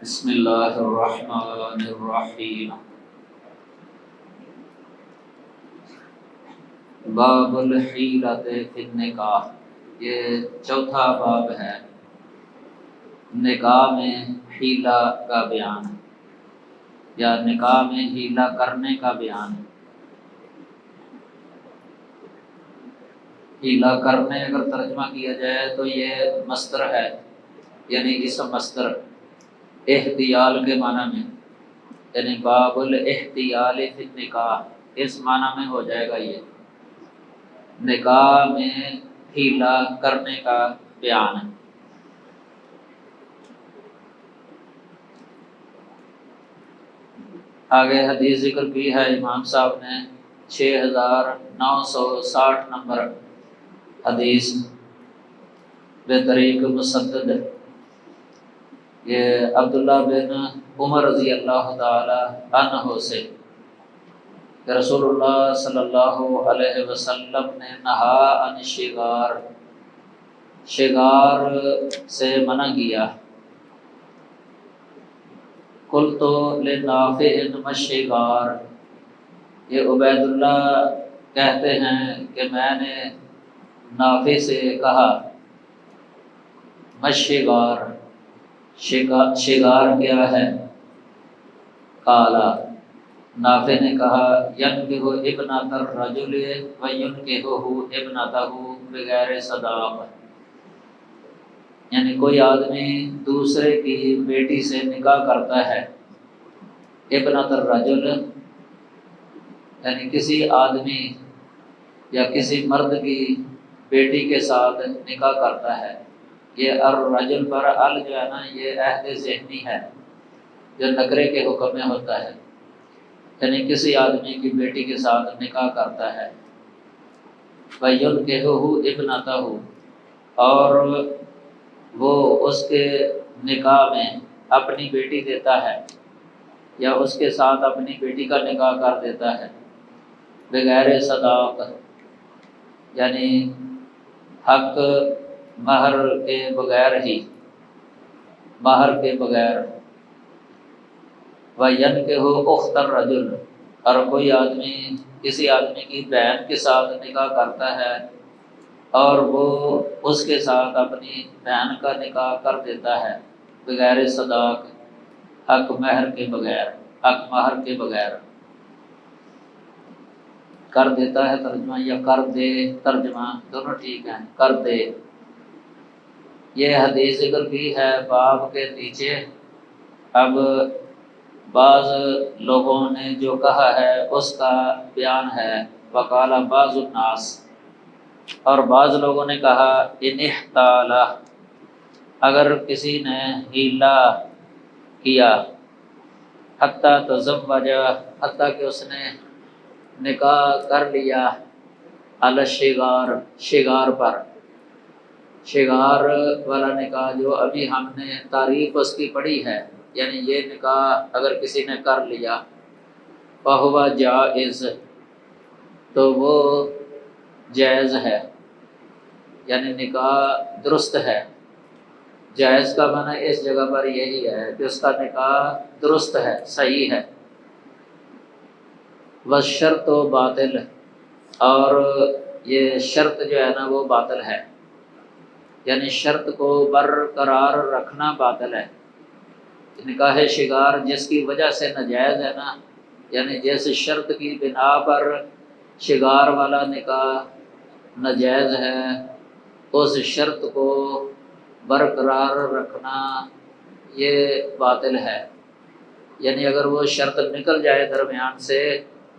بسم اللہ الرحمن الرحیم۔ باب الحیلۃ فی النکاح، یہ چوتھا باب ہے، نکاح میں حیلہ کا بیان یا نکاح میں حیلہ کرنے کا بیان۔ حیلہ کرنے اگر ترجمہ کیا جائے تو یہ مصدر ہے، یعنی اسم مصدر احتیال کے معنی میں، یعنی باب الاحتیال فی النکاح، اس معنی میں ہو جائے گا۔ یہ نکاح میں حیلہ کرنے کا بیان ہے۔ آگے حدیث ذکر کی ہے امام صاحب نے 6960 نمبر حدیث بطریق مسدد، یہ عبداللہ بن عمر رضی اللہ تعالی عنہ سے کہ رسول اللہ صلی اللہ علیہ وسلم نے نہا عن شغار، شغار سے منع کیا۔ قلت لنافع ما الشغار، یہ عبید اللہ کہتے ہیں کہ میں نے نافع سے کہا ما الشغار، شغار کیا ہے؟ قالا، نافع نے کہا ینکح ابنۃ الرجل وینکحہ ابنتہ بغیر صداق، یعنی کوئی آدمی دوسرے کی بیٹی سے نکاح کرتا ہے۔ ابنۃ الرجل یعنی کسی آدمی یا کسی مرد کی بیٹی کے ساتھ نکاح کرتا ہے۔ یہ الرجل پر ال جو ہے نا، یہ عہد ذہنی ہے جو نکرے کے حکم میں ہوتا ہے، یعنی کسی آدمی کی بیٹی کے ساتھ نکاح کرتا ہے۔ وَيُنْكِحُهُ ابْنَتَهُ، اور وہ اس کے نکاح میں اپنی بیٹی دیتا ہے یا اس کے ساتھ اپنی بیٹی کا نکاح کر دیتا ہے، بغیر صداق، یعنی حق مہر کے بغیر ہی، مہر کے بغیر۔ وَيَنْكِحُ أُخْتَ الرَّجُلِ، اور کوئی آدمی کسی آدمی کی بہن کے ساتھ نکاح کرتا ہے اور وہ اس کے ساتھ اپنی بہن کا نکاح کر دیتا ہے بغیر صداق، حق مہر کے بغیر، حق مہر کے بغیر۔ کر دیتا ہے ترجمہ یا کر دے ترجمہ، دونوں ٹھیک ہیں، کر دے۔ یہ حدیث ذکر کی ہے باب کے نیچے۔ اب بعض لوگوں نے جو کہا ہے اس کا بیان ہے۔ وقال بعض الناس، اور بعض لوگوں نے کہا ان احتال، اگر کسی نے حیلہ کیا، حتی تزوج، حتیٰ کہ اس نے نکاح کر لیا، علی الشغار، شغار پر، شغار والا نکاح جو ابھی ہم نے تعریف اس کی پڑھی ہے، یعنی یہ نکاح اگر کسی نے کر لیا فہو جائز، تو وہ جائز ہے، یعنی نکاح درست ہے۔ جائز کا معنی اس جگہ پر یہی ہے کہ اس کا نکاح درست ہے، صحیح ہے۔ والشرط باطل، اور یہ شرط جو ہے نا وہ باطل ہے، یعنی شرط کو برقرار رکھنا باطل ہے۔ نکاح شغار جس کی وجہ سے ناجائز ہے نا، یعنی جس شرط کی بنا پر شغار والا نکاح ناجائز ہے، اس شرط کو برقرار رکھنا یہ باطل ہے، یعنی اگر وہ شرط نکل جائے درمیان سے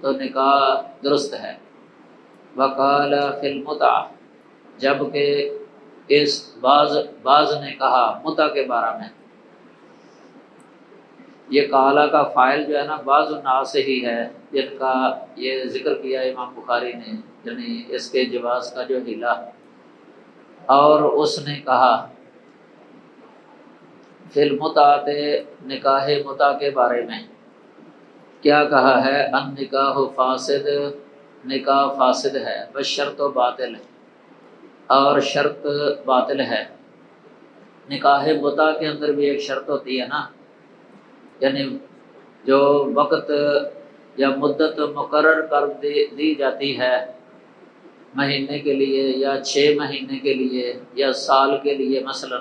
تو نکاح درست ہے۔ وقال فی المتع، جبکہ اس بعض نے کہا متع کے بارے میں، یہ قالا کا فاعل جو ہے نا بعض الناس ہی ہے، جن کا یہ ذکر کیا امام بخاری نے، یعنی اس کے جواز کا جو حیلہ۔ اور اس نے کہا فی المتعۃ، نکاح متع کے بارے میں کیا کہا ہے؟ ان نکاح فاسد، نکاح فاسد ہے، والشرط باطل، اور شرط باطل ہے۔ نکاح متع کے اندر بھی ایک شرط ہوتی ہے نا یعنی جو وقت یا مدت مقرر کر دی جاتی ہے مہینے کے لیے یا 6 مہینے کے لیے یا سال کے لیے مثلا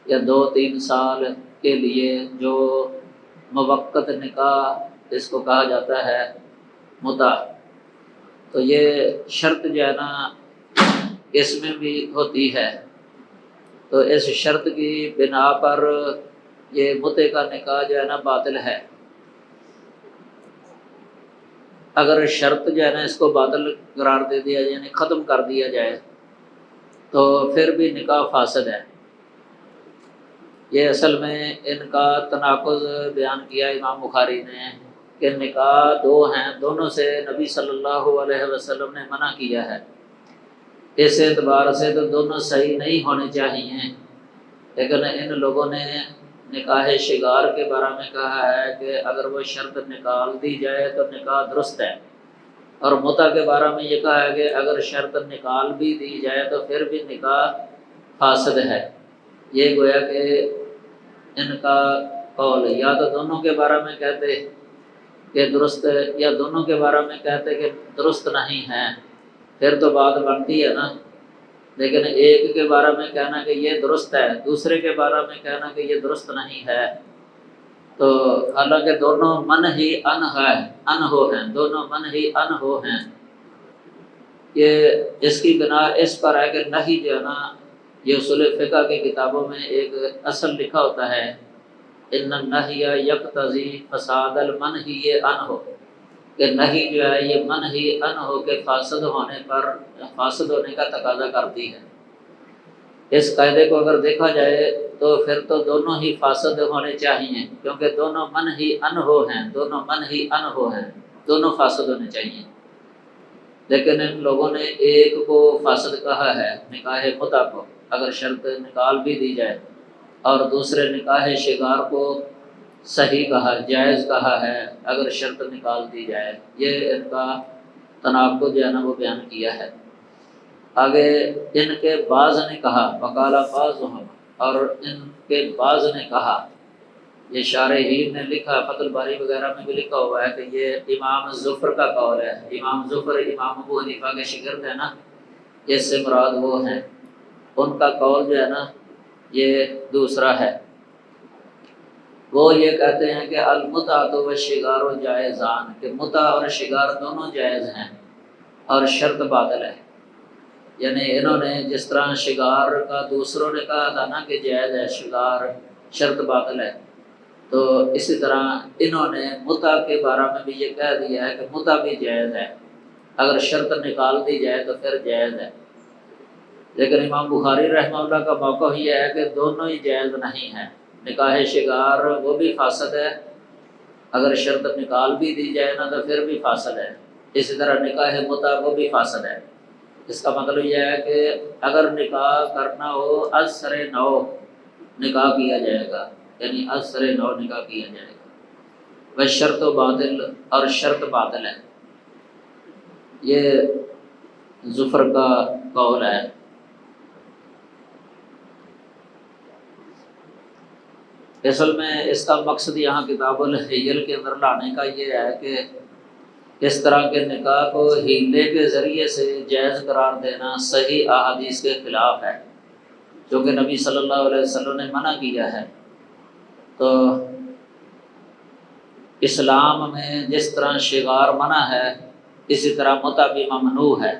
یا 2-3 سال کے لیے جو موقت نکاح اس کو کہا جاتا ہے متع، تو یہ شرط جو ہے نا اس میں بھی ہوتی ہے، تو اس شرط کی بنا پر یہ متع کا نکاح جو ہے نا باطل ہے۔ اگر شرط جو ہے نا اس کو باطل قرار دے دیا یعنی ختم کر دیا جائے تو پھر بھی نکاح فاسد ہے۔ یہ اصل میں ان کا تناقض بیان کیا امام بخاری نے کہ نکاح 2 ہیں، دونوں سے نبی صلی اللہ علیہ وسلم نے منع کیا ہے، اس اعتبار سے تو دونوں صحیح نہیں ہونے چاہیے، لیکن ان لوگوں نے نکاح شگار کے بارے میں کہا ہے کہ اگر وہ شرط نکال دی جائے تو نکاح درست ہے، اور متع کے بارے میں یہ کہا ہے کہ اگر شرط نکال بھی دی جائے تو پھر بھی نکاح فاسد ہے۔ یہ گویا کہ ان کا قول یا تو دونوں کے بارے میں کہتے کہ درست ہے یا دونوں کے بارے میں کہتے کہ درست نہیں ہے، پھر تو بات بنتی ہے نا، لیکن ایک کے بارے میں کہنا کہ یہ درست ہے، دوسرے کے بارے میں کہنا کہ یہ درست نہیں ہے، تو حالانکہ دونوں من ہی انہو ہیں، دونوں من ہی انہو ہیں۔ یہ اس کی بنا اس پر ہے کہ نہیں جو ہے نا، یہ اصول فقہ کی کتابوں میں ایک اصل لکھا ہوتا ہے ان النہی یقتضی فساد المنہی عنہ، کہ نہیں جو ہے یہ منہی عنہ کے فاسد ہونے کا تقاضا کرتی ہے۔ اس قاعدے کو اگر دیکھا جائے تو پھر تو دونوں ہی فاسد ہونے چاہیے، کیونکہ دونوں من ہی انہو ہیں، دونوں فاسد ہونے چاہیے، لیکن ان لوگوں نے ایک کو فاسد کہا ہے نکاح متع کو اگر شرط نکال بھی دی جائے، اور دوسرے نکاح شگار کو صحیح کہا، جائز کہا ہے اگر شرط نکال دی جائے۔ یہ ان کا تناقض جو ہے نا وہ بیان کیا ہے۔ آگے ان کے بعض نے کہا وقال بعضهم، اور ان کے بعض نے کہا، یہ شارحین نے لکھا، فتح الباری وغیرہ میں بھی لکھا ہوا ہے کہ یہ امام زفر کا قول ہے۔ امام زفر امام ابو حنیفہ کے شاگرد ہیں نا، اس سے مراد وہ ہیں، ان کا قول جو ہے نا یہ دوسرا ہے۔ وہ یہ کہتے ہیں کہ المتعۃ والشگار جائزان، کہ متع اور شگار دونوں جائز ہیں اور شرط باطل ہے۔ یعنی انہوں نے جس طرح شگار کا دوسروں نے کہا تھا نا کہ جائز ہے شگار، شرط باطل ہے، تو اسی طرح انہوں نے متع کے بارے میں بھی یہ کہہ دیا ہے کہ متع بھی جائز ہے، اگر شرط نکال دی جائے تو پھر جائز ہے۔ لیکن امام بخاری رحمہ اللہ کا موقف یہ ہے کہ دونوں ہی جائز نہیں ہے، نکاح شگار وہ بھی فاسد ہے، اگر شرط نکال بھی دی جائے نا تو پھر بھی فاسد ہے، اسی طرح نکاح متع وہ بھی فاسد ہے۔ اس کا مطلب یہ ہے کہ اگر نکاح کرنا ہو از سر نو نکاح کیا جائے گا، یعنی از سر نو نکاح کیا جائے گا، وہ شرط و باطل، اور شرط باطل ہے۔ یہ زفر کا قول ہے۔ اصل میں اس کا مقصد یہاں کتاب الحیل کے اندر لانے کا یہ ہے کہ اس طرح کے نکاح کو ہیلے کے ذریعے سے جائز قرار دینا صحیح احادیث کے خلاف ہے، جو کہ نبی صلی اللہ علیہ وسلم نے منع کیا ہے۔ تو اسلام میں جس طرح شگار منع ہے اسی طرح متع بھی ممنوع ہے،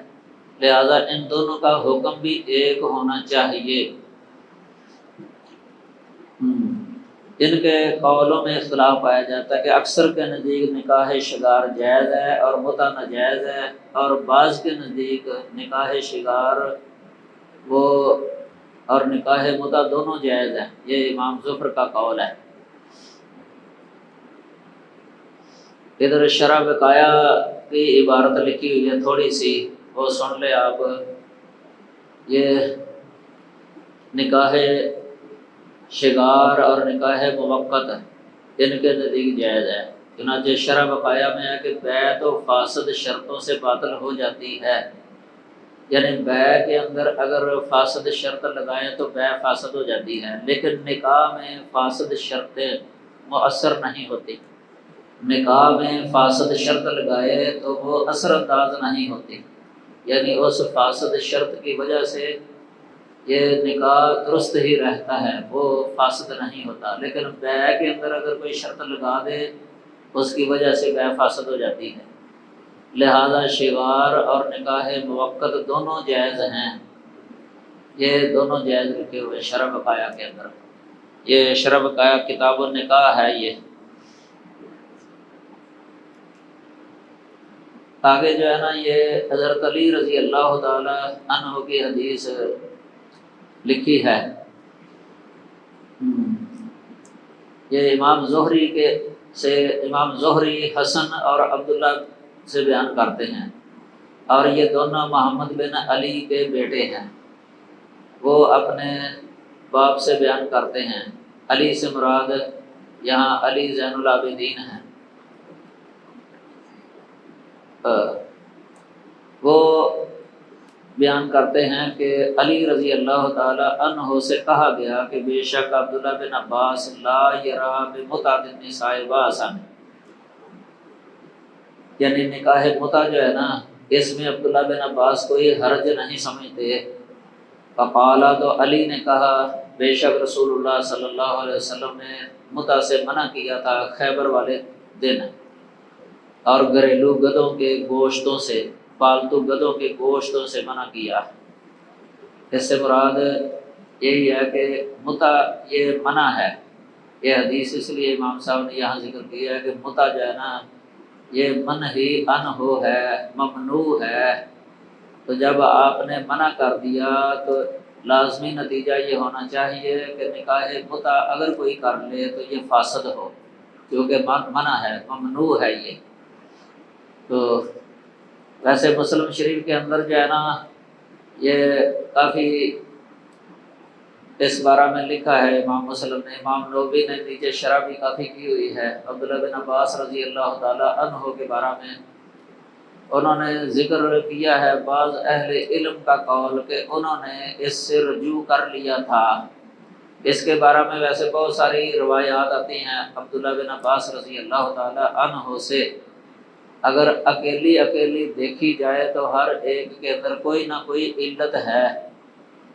لہذا ان دونوں کا حکم بھی ایک ہونا چاہیے۔ ان کے قولوں میں اختلاف پایا جاتا ہے کہ اکثر کے نزدیک نکاح شگار جائز ہے اور متع ناجائز ہے، اور بعض کے نزدیک نکاح شگار وہ اور نکاح متع دونوں جائز ہیں۔ یہ امام زفر کا قول ہے۔ ادھر شرح وقایا کی عبارت لکھی ہوئی ہے تھوڑی سی، وہ سن لے آپ۔ یہ نکاح شگار اور نکاح موقت ان کے نزدیک جائز ہے، چنانچہ شرح وقایا میں ہے کہ بیع تو فاسد شرطوں سے باطل ہو جاتی ہے، یعنی بیع کے اندر اگر فاسد شرط لگائیں تو بیع فاسد ہو جاتی ہے، لیکن نکاح میں فاسد شرطیں مؤثر نہیں ہوتی، نکاح میں فاسد شرط لگائے تو وہ اثر انداز نہیں ہوتی، یعنی اس فاسد شرط کی وجہ سے یہ نکاح درست ہی رہتا ہے، وہ فاسد نہیں ہوتا۔ لیکن بیع کے اندر اگر کوئی شرط لگا دے اس کی وجہ سے بیع فاسد ہو جاتی ہے۔ لہذا شغار اور نکاح موقت دونوں جائز ہیں، یہ دونوں جائز لکھے ہوئے شرع بقایا کے اندر۔ یہ شرع بقایا کتاب النکاح ہے۔ یہ آگے جو ہے نا، یہ حضرت علی رضی اللہ تعالی عنہ کی حدیث لکھی ہے۔ یہ امام زہری حسن اور عبداللہ سے بیان کرتے ہیں، اور یہ دونوں محمد بن علی کے بیٹے ہیں۔ وہ اپنے باپ سے بیان کرتے ہیں، علی سے مراد یہاں علی زین العابدین ہیں۔ وہ بیان کرتے ہیں کہ علی رضی اللہ تعالی عنہ سے کہا گیا کہ بے شک عبداللہ بن عباس لا یرا بمتعۃ النساء باسا، یعنی نکاح متع جو ہے نا، اس میں عبداللہ بن عباس کوئی حرج نہیں سمجھتے۔ فقالا، تو علی نے کہا بے شک رسول اللہ صلی اللہ علیہ وسلم نے متع سے منع کیا تھا خیبر والے دن، اور گھریلو گدھوں کے گوشتوں سے، پالتو گدھوں کے گوشتوں سے منع کیا۔ اس سے مراد یہی ہے کہ متع یہ منع ہے۔ یہ حدیث اس لیے امام صاحب نے یہاں ذکر کیا ہے کہ متع جو ہے نا، یہ منہی عنہ ہے، ممنوع ہے۔ تو جب آپ نے منع کر دیا تو لازمی نتیجہ یہ ہونا چاہیے کہ نکاح متع اگر کوئی کر لے تو یہ فاسد ہو، کیونکہ منع ہے، ممنوع ہے یہ۔ تو ویسے مسلم شریف کے اندر جو ہے نا، یہ کافی اس بارہ میں لکھا ہے امام مسلم نے، امام نووی نے نیچے شرح بھی کافی کی ہوئی ہے عبداللہ بن عباس رضی اللہ تعالی عنہ کے بارے میں۔ انہوں نے ذکر کیا ہے بعض اہل علم کا قول کہ انہوں نے اس سے رجوع کر لیا تھا۔ اس کے بارے میں ویسے بہت ساری روایات آتی ہیں عبداللہ بن عباس رضی اللہ تعالی عنہ سے، اگر اکیلی دیکھی جائے تو ہر ایک کے اندر کوئی نہ کوئی علت ہے۔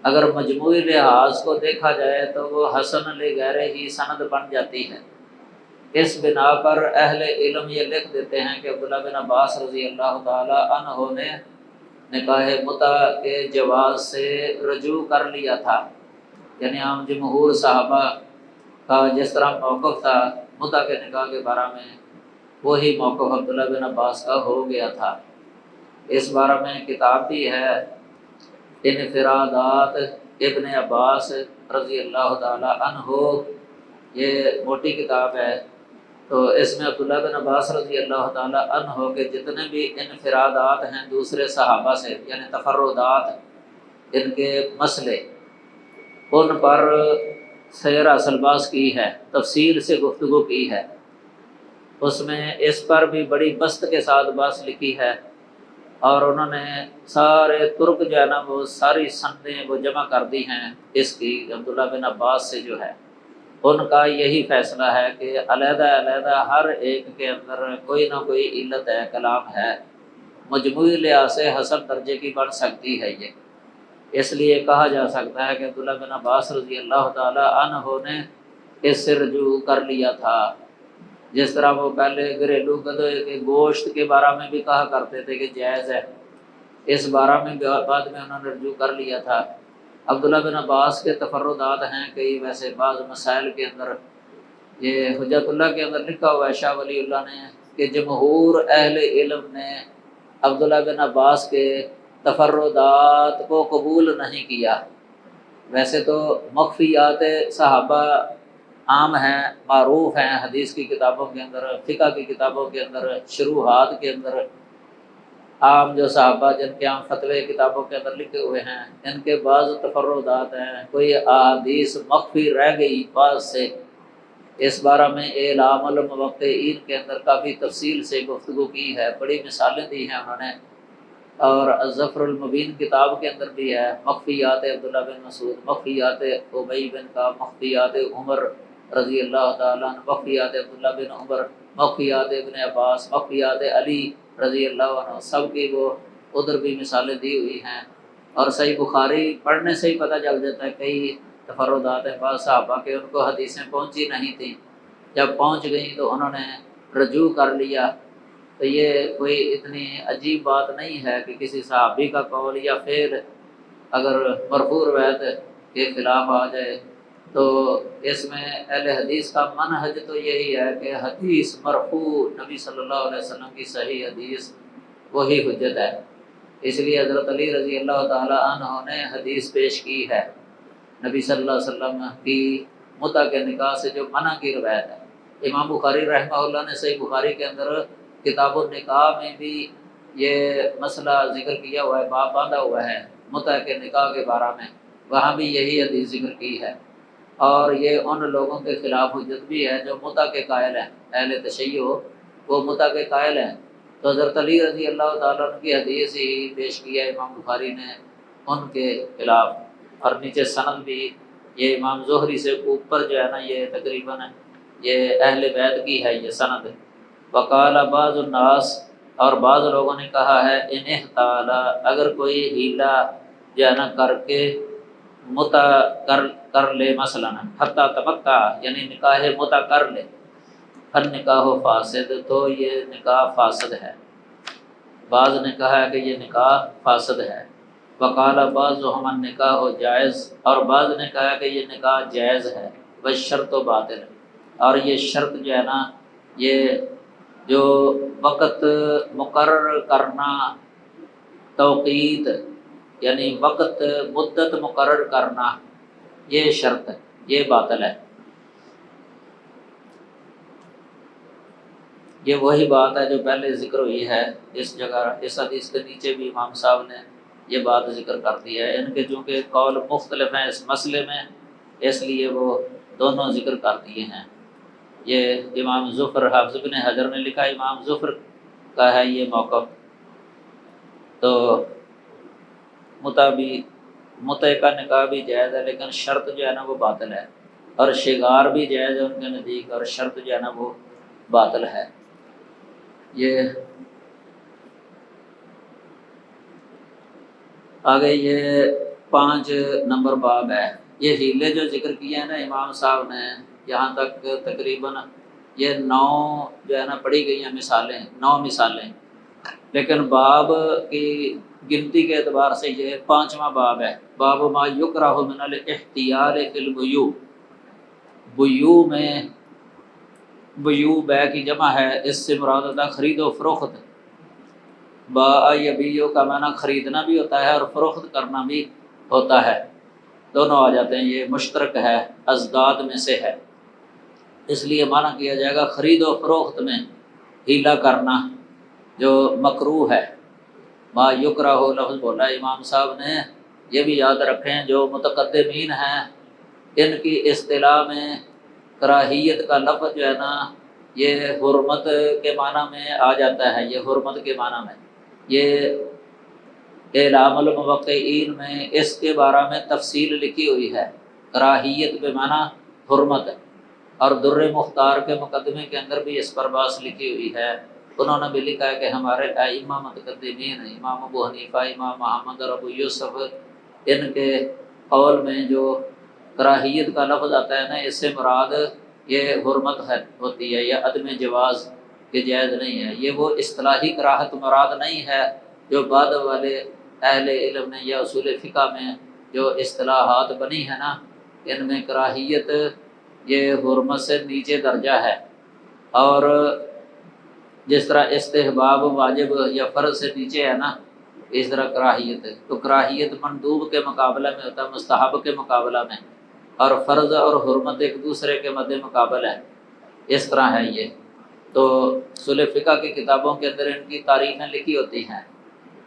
اگر مجموعی لحاظ کو دیکھا جائے تو وہ حسن لغیر ہی سند بن جاتی ہے۔ اس بنا پر اہل علم یہ لکھ دیتے ہیں کہ عبداللہ بن عباس رضی اللہ تعالی عنہ نے نکاح متع کے جواز سے رجوع کر لیا تھا، یعنی عام جمہور صحابہ کا جس طرح موقف تھا متع کے نکاح کے بارے میں، وہی موقف عبداللہ بن عباس کا ہو گیا تھا۔ اس بارے میں کتاب بھی ہے انفرادات ابن عباس رضی اللہ تعالی عنہ، یہ موٹی کتاب ہے۔ تو اس میں عبداللہ بن عباس رضی اللہ تعالی عنہ کے جتنے بھی انفرادات ہیں دوسرے صحابہ سے، یعنی تفردات، ان کے مسئلے، ان پر سیر اصل باز کی ہے، تفصیل سے گفتگو کی ہے۔ اس میں اس پر بھی بڑی بسط کے ساتھ بحث لکھی ہے، اور انہوں نے سارے ترک جو ہے نا، وہ ساری سندیں وہ جمع کر دی ہیں اس کی عبداللہ بن عباس سے جو ہے۔ ان کا یہی فیصلہ ہے کہ علیحدہ علیحدہ ہر ایک کے اندر کوئی نہ کوئی علت ہے، کلام ہے، مجموعی لحاظ سے حسن درجے کی بن سکتی ہے یہ۔ اس لیے کہا جا سکتا ہے کہ عبداللہ بن عباس رضی اللہ تعالی عنہ نے اس سے رجوع کر لیا تھا۔ جس طرح وہ پہلے گھریلو گدھے کے گوشت کے بارے میں بھی کہا کرتے تھے کہ جائز ہے، اس بارے میں بعد میں انہوں نے رجوع کر لیا تھا۔ عبداللہ بن عباس کے تفردات ہیں کئی، ویسے بعض مسائل کے اندر یہ حجت اللہ کے اندر لکھا ہوا ہے شاہ ولی اللہ نے کہ جمہور اہل علم نے عبداللہ بن عباس کے تفردات کو قبول نہیں کیا۔ ویسے تو مخفیات صحابہ عام ہیں، معروف ہیں حدیث کی کتابوں کے اندر، فقہ کی کتابوں کے اندر، شروحات کے اندر، عام جو صحابہ جن کے عام فتوے کتابوں کے اندر لکھے ہوئے ہیں، ان کے بعض تفردات ہیں، کوئی احادیث مخفی رہ گئی بعض سے۔ اس بارے میں اعلام الموقعین کے اندر کافی تفصیل سے گفتگو کی ہے، بڑی مثالیں دی ہیں انہوں نے، اور الظفر المبین کتاب کے اندر بھی ہے، مخفیات عبداللہ بن مسعود، مخفیات ابی بن کعب، مخفیات عمر، رضی اللہ تعالیٰ عنہ، وفیات عبداللہ بن عمر، وفیات ابن عباس، وفیات علی رضی اللہ عنہ، سب کی وہ ادھر بھی مثالیں دی ہوئی ہیں۔ اور صحیح بخاری پڑھنے سے ہی پتہ چل جاتا ہے کئی تفردات ہیں بعض صحابہ کے، ان کو حدیثیں پہنچی نہیں تھیں، جب پہنچ گئیں تو انہوں نے رجوع کر لیا۔ تو یہ کوئی اتنی عجیب بات نہیں ہے کہ کسی صحابی کا قول یا فعل اگر مرفوع روایت کے خلاف آ جائے، تو اس میں اہل حدیث کا منہج تو یہی ہے کہ حدیث مرفوع نبی صلی اللہ علیہ وسلم کی صحیح حدیث وہی حجت ہے۔ اس لیے حضرت علی رضی اللہ تعالیٰ عنہ نے حدیث پیش کی ہے نبی صلی اللہ علیہ وسلم کی متع کے نکاح سے جو منع کی روایت ہے۔ امام بخاری رحمہ اللہ نے صحیح بخاری کے اندر کتاب النکاح میں بھی یہ مسئلہ ذکر کیا ہوا ہے، باب باندھا ہوا ہے متع کے نکاح کے بارے میں، وہاں بھی یہی حدیث ذکر کی ہے۔ اور یہ ان لوگوں کے خلاف حجت بھی ہے جو متع کے قائل ہیں، اہل تشیع وہ متع کے قائل ہیں۔ تو حضرت علی رضی اللہ تعالیٰ عنہ کی حدیث ہی پیش کیا امام بخاری نے ان کے خلاف، اور نیچے سند بھی یہ امام زہری سے اوپر جو ہے نا یہ تقریباً یہ اہل بیت کی ہے یہ سند۔ وقال بعض الناس، اور بعض لوگوں نے کہا ہے، ان احتال، اگر کوئی ہیلا جو ہے نا کر کے متع کر لے، مثلا حتی تمتع یعنی نکاح متع کر لے، ہر نکاح فاسد، تو یہ نکاح فاسد ہے۔ بعض نے کہا ہے کہ یہ نکاح فاسد ہے۔ وقال بعضهم النکاح جائز، اور بعض نے کہا کہ یہ نکاح جائز ہے، والشرط باطل، اور یہ شرط جو ہے نا یہ جو وقت مقرر کرنا، توقیت یعنی وقت مدت مقرر کرنا، یہ شرط ہے، یہ باطل ہے۔ یہ وہی بات ہے جو پہلے ذکر ہوئی ہے اس جگہ، اس حدیث کے نیچے بھی امام صاحب نے یہ بات ذکر کر دی ہے۔ ان کے چونکہ قول مختلف ہیں اس مسئلے میں، اس لیے وہ دونوں ذکر کر دیے ہیں۔ یہ امام ظفر حافظ بن حجر نے لکھا، امام ظفر کا ہے یہ موقف۔ تو متع کا نکاح بھی جائز ہے، لیکن شرط جو ہے نا وہ باطل ہے، اور شگار بھی جائز ہے ان کے نزدیک، اور شرط جو ہے نا وہ باطل ہے۔ یہ آگے یہ 5 نمبر باب ہے۔ یہ ہیلے جو ذکر کیے ہیں نا امام صاحب نے، یہاں تک تقریباً یہ 9 جو ہے نا پڑھی گئی ہیں مثالیں، 9 مثالیں، لیکن باب کی گنتی کے اعتبار سے یہ 5واں باب ہے۔ باب ما یکرہ من الاحتیال فی البیوع، بیوع میں، بیوع بے کی جمع ہے، اس سے مراد ہوتا ہے خرید و فروخت۔ باء یبیع کا معنی خریدنا بھی ہوتا ہے اور فروخت کرنا بھی ہوتا ہے، دونوں آ جاتے ہیں، یہ مشترک ہے، ازداد میں سے ہے، اس لیے معنی کیا جائے گا خرید و فروخت میں ہیلا کرنا جو مکروہ ہے۔ ما یکرہ لفظ بولا امام صاحب نے، یہ بھی یاد رکھیں جو متقدمین ہیں ان کی اصطلاح میں کراہیت کا لفظ جو ہے نا یہ حرمت کے معنی میں آ جاتا ہے، یہ حرمت کے معنی میں، یہ اعلام الموقعین میں اس کے بارے میں تفصیل لکھی ہوئی ہے، کراہیت بے معنی حرمت، اور در مختار کے مقدمے کے اندر بھی اس پر بحث لکھی ہوئی ہے۔ انہوں نے بھی لکھا ہے کہ ہمارے ائمہ متقدمین، امام ابو حنیفہ، امام محمد اور ابو یوسف، ان کے قول میں جو کراہیت کا لفظ آتا ہے نا، اس سے مراد یہ حرمت ہوتی ہے یا عدم جواز کہ جائز نہیں ہے، یہ وہ اصطلاحی کراہت مراد نہیں ہے جو بعد والے اہل علم نے یا اصول فقہ میں جو اصطلاحات بنی ہے نا، ان میں کراہیت یہ حرمت سے نیچے درجہ ہے، اور جس طرح استحباب واجب یا فرض سے نیچے ہے نا، اس طرح کراہیت ہے، تو کراہیت مندوب کے مقابلہ میں ہوتا ہے، مستحب کے مقابلہ میں، اور فرض اور حرمت ایک دوسرے کے مد مقابل ہے، اس طرح ہے یہ۔ تو اصول فقہ کی کتابوں کے اندر ان کی تعریفیں لکھی ہوتی ہیں۔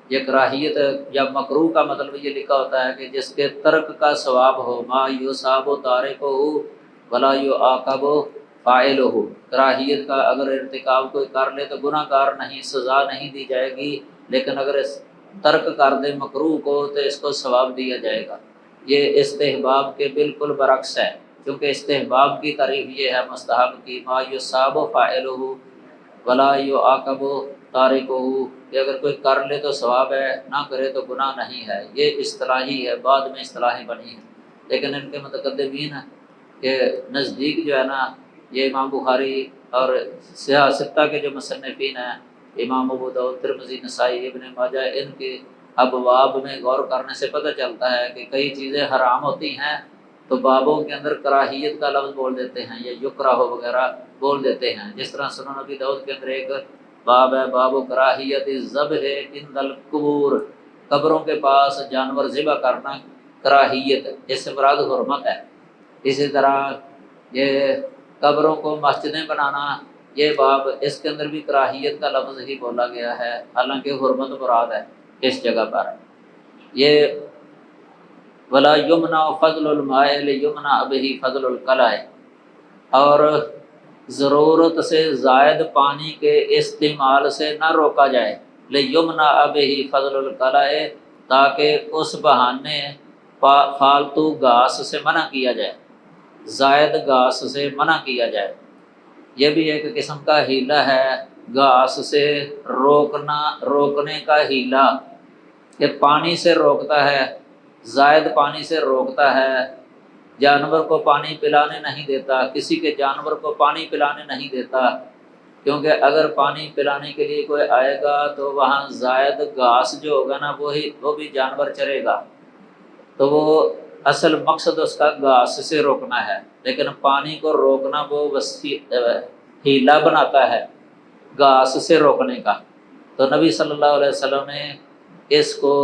یہ کراہیت یا مکروہ کا مطلب یہ لکھا ہوتا ہے کہ جس کے ترک کا ثواب ہو، ما یصاب تارکہ ولا یعاقب فاعلہ، کراہیت کا اگر ارتکاب کوئی کر لے تو گناہ گار نہیں، سزا نہیں دی جائے گی، لیکن اگر اس ترک کر دے مکروہ کو تو اس کو ثواب دیا جائے گا۔ یہ استحباب کے بالکل برعکس ہے، کیونکہ استحباب کی تعریف یہ ہے مستحب کی، ما یصاب فاعلہ ولا یعاقب تارکہ، کہ اگر کوئی کر لے تو ثواب ہے، نہ کرے تو گناہ نہیں ہے۔ یہ اصطلاحی ہے، بعد میں اصطلاحی بنی ہے، لیکن ان کے متقدمین کے نزدیک جو ہے نا، یہ امام بخاری اور سیاہ ستہ کے جو مصنفین ہیں، امام ابو داؤد، ترمذی، نسائی، ابن ماجہ، ان کے ابواب میں غور کرنے سے پتہ چلتا ہے کہ کئی چیزیں حرام ہوتی ہیں تو بابوں کے اندر کراہیت کا لفظ بول دیتے ہیں یا یکرہ وغیرہ بول دیتے ہیں۔ جس طرح سنن نبی داؤد کے اندر ایک باب ہے، باب کراہیت الذبح عند القبور، قبروں کے پاس جانور ذبح کرنا کراہیت، اس سے مراد حرمت ہے۔ اسی طرح یہ قبروں کو مسجدیں بنانا، یہ باب، اس کے اندر بھی کراہیت کا لفظ ہی بولا گیا ہے، حالانکہ حرمت مراد ہے اس جگہ پر۔ یہ ولا یمنع فضل الماء لیمنع به فضل القلع، اور ضرورت سے زائد پانی کے استعمال سے نہ روکا جائے، لیمنع به فضل القلع، تاکہ اس بہانے فالتو گھاس سے منع کیا جائے، زائد گھاس سے منع کیا جائے۔ یہ بھی ایک قسم کا ہیلہ ہے، گھاس سے روکنے کا ہیلہ، کہ پانی سے روکتا ہے، زائد پانی سے روکتا ہے، جانور کو پانی پلانے نہیں دیتا، کسی کے جانور کو پانی پلانے نہیں دیتا، کیونکہ اگر پانی پلانے کے لیے کوئی آئے گا تو وہاں زائد گھاس جو ہوگا نا وہ بھی جانور چرے گا، تو وہ اصل مقصد اس کا گھاس سے روکنا ہے، لیکن پانی کو روکنا وہ ہیلہ بناتا ہے گھاس سے روکنے کا۔ تو نبی صلی اللہ علیہ وسلم نے اس کو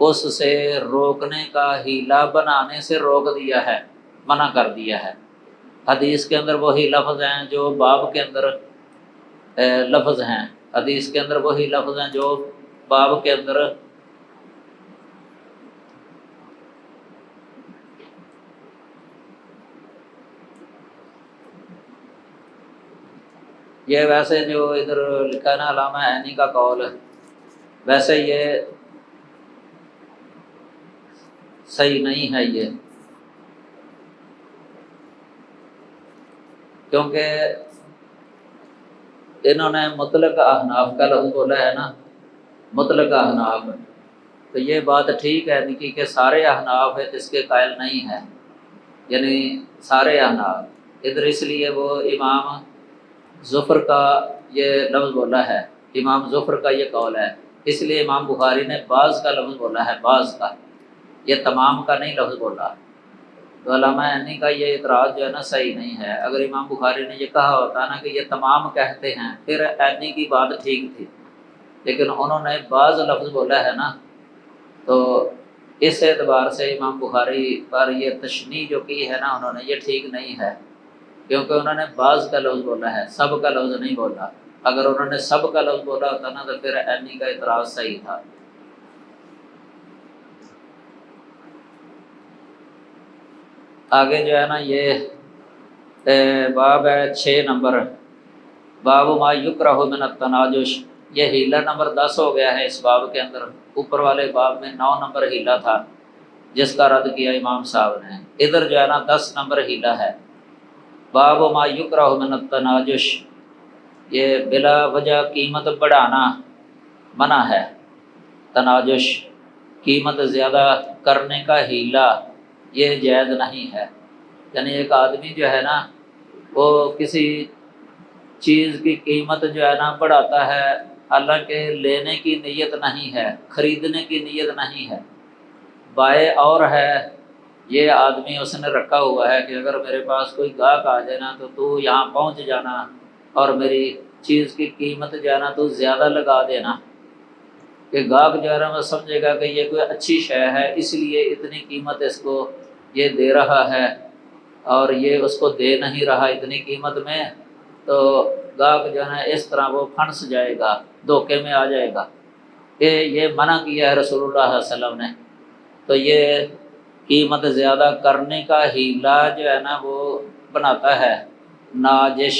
اس سے روکنے کا ہیلہ بنانے سے روک دیا ہے، منع کر دیا ہے۔ حدیث کے اندر وہی لفظ ہیں جو باب کے اندر لفظ ہیں، حدیث کے اندر وہی لفظ ہیں جو باب کے اندر یہ ویسے جو ادھر لکھا ہے نا علامہ عینی کا قول ہے، ویسے یہ صحیح نہیں ہے یہ، کیونکہ انہوں نے مطلق احناف کا لفظ بولا ہے نا، مطلق احناف، تو یہ بات ٹھیک ہے نہیں کہ سارے احناف اس کے قائل نہیں ہے، یعنی سارے احناف ادھر، اس لیے وہ امام ظفر کا یہ لفظ بولا ہے، امام ظفر کا یہ قول ہے، اس لیے امام بخاری نے بعض کا لفظ بولا ہے، بعض کا، یہ تمام کا نہیں لفظ بولا۔ تو علامہ عینی کا یہ اعتراض جو ہے نا صحیح نہیں ہے، اگر امام بخاری نے یہ کہا ہوتا نا کہ یہ تمام کہتے ہیں، پھر عینی کی بات ٹھیک تھی، لیکن انہوں نے بعض لفظ بولا ہے نا، تو اس اعتبار سے امام بخاری پر یہ تشنیع جو کی ہے نا انہوں نے، یہ ٹھیک نہیں ہے، کیونکہ انہوں نے بعض کا لفظ بولا ہے، سب کا لفظ نہیں بولا۔ اگر انہوں نے سب کا لفظ بولا ہوتا نا تو پھر عینی کا اعتراض صحیح تھا۔ آگے جو ہے نا یہ باب ہے 6 نمبر، باب ما یکرہ من التناجش، یہ ہیلہ نمبر 10 ہو گیا ہے اس باب کے اندر، اوپر والے باب میں 9 نمبر ہیلہ تھا جس کا رد کیا امام صاحب نے، ادھر جو ہے نا 10 نمبر ہیلہ ہے۔ باب ما یکرہ من التناجش، یہ بلا وجہ قیمت بڑھانا منع ہے، تناجش قیمت زیادہ کرنے کا ہیلہ یہ جائز نہیں ہے، یعنی ایک آدمی جو ہے نا وہ کسی چیز کی قیمت جو ہے نا بڑھاتا ہے، حالانکہ لینے کی نیت نہیں ہے، خریدنے کی نیت نہیں ہے، بائے اور ہے، یہ آدمی اس نے رکھا ہوا ہے کہ اگر میرے پاس کوئی گاہک آ جائے نا تو یہاں پہنچ جانا اور میری چیز کی قیمت جو ہے نا تو زیادہ لگا دینا، کہ گاہک جو ہے نا وہ سمجھے گا کہ یہ کوئی اچھی شے ہے اس لیے اتنی قیمت اس کو یہ دے رہا ہے، اور یہ اس کو دے نہیں رہا اتنی قیمت میں، تو گاہک جو ہے نا اس طرح وہ پھنس جائے گا، دھوکے میں آ جائے گا، کہ یہ منع کیا ہے رسول اللہ صلی اللہ علیہ وسلم نے۔ تو یہ قیمت زیادہ کرنے کا ہیلہ جو ہے نا وہ بناتا ہے ناجش،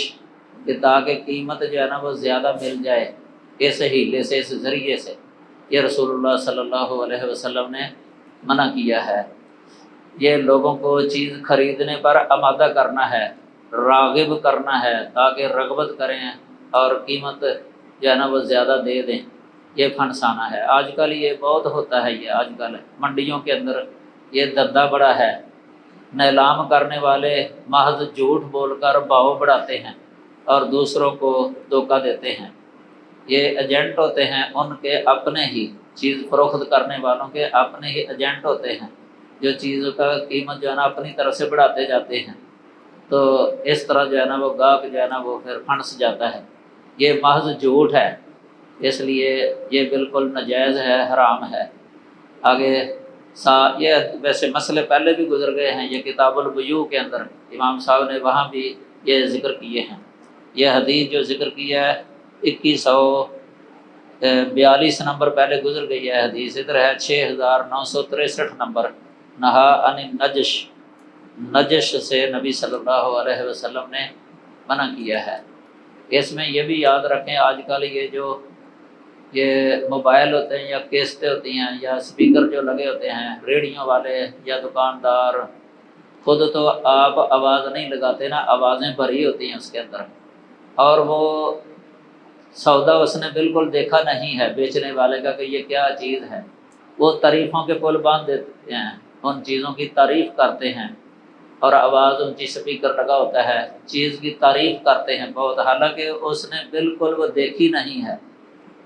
کہ تاکہ قیمت جو ہے نا وہ زیادہ مل جائے، اس ہیلے سے، اس ذریعے سے، یہ رسول اللہ صلی اللہ علیہ وسلم نے منع کیا ہے۔ یہ لوگوں کو چیز خریدنے پر آمادہ کرنا ہے، راغب کرنا ہے تاکہ رغبت کریں اور قیمت جو ہے نا وہ زیادہ دے دیں، یہ پھنسانا ہے۔ آج کل یہ بہت ہوتا ہے، یہ آج کل منڈیوں کے اندر یہ دھندا بڑا ہے۔ نیلام کرنے والے محض جھوٹ بول کر بھاؤ بڑھاتے ہیں اور دوسروں کو دھوکہ دیتے ہیں۔ یہ ایجنٹ ہوتے ہیں ان کے اپنے ہی، چیز فروخت کرنے والوں کے اپنے ہی ایجنٹ ہوتے ہیں، جو چیزوں کا قیمت جو ہے نا اپنی طرف سے بڑھاتے جاتے ہیں، تو اس طرح جو ہے نا وہ گاہک جو ہے نا وہ پھر پھنس جاتا ہے۔ یہ محض جھوٹ ہے، اس لیے یہ بالکل ناجائز ہے، حرام ہے۔ آگے یہ ویسے مسئلے پہلے بھی گزر گئے ہیں، یہ کتاب البیوع کے اندر امام صاحب نے وہاں بھی یہ ذکر کیے ہیں۔ یہ حدیث جو ذکر کیا ہے 2142 نمبر پہلے گزر گئی ہے حدیث، ادھر ہے 6963 نمبر۔ نہا عن النجش، نجش سے نبی صلی اللہ علیہ وسلم نے منع کیا ہے۔ اس میں یہ بھی یاد رکھیں، آج کل یہ موبائل ہوتے ہیں یا کیسٹیں ہوتی ہیں یا اسپیکر جو لگے ہوتے ہیں ریڈیو والے یا دکاندار، خود تو آپ آواز نہیں لگاتے نا، آوازیں بھری ہوتی ہیں اس کے اندر، اور وہ سودا اس نے بالکل دیکھا نہیں ہے بیچنے والے کا کہ یہ کیا چیز ہے، وہ تعریفوں کے پل باندھ دیتے ہیں، ان چیزوں کی تعریف کرتے ہیں اور آواز ان کی اسپیکر لگا ہوتا ہے، چیز کی تعریف کرتے ہیں بہت، حالانکہ اس نے بالکل وہ دیکھی نہیں ہے۔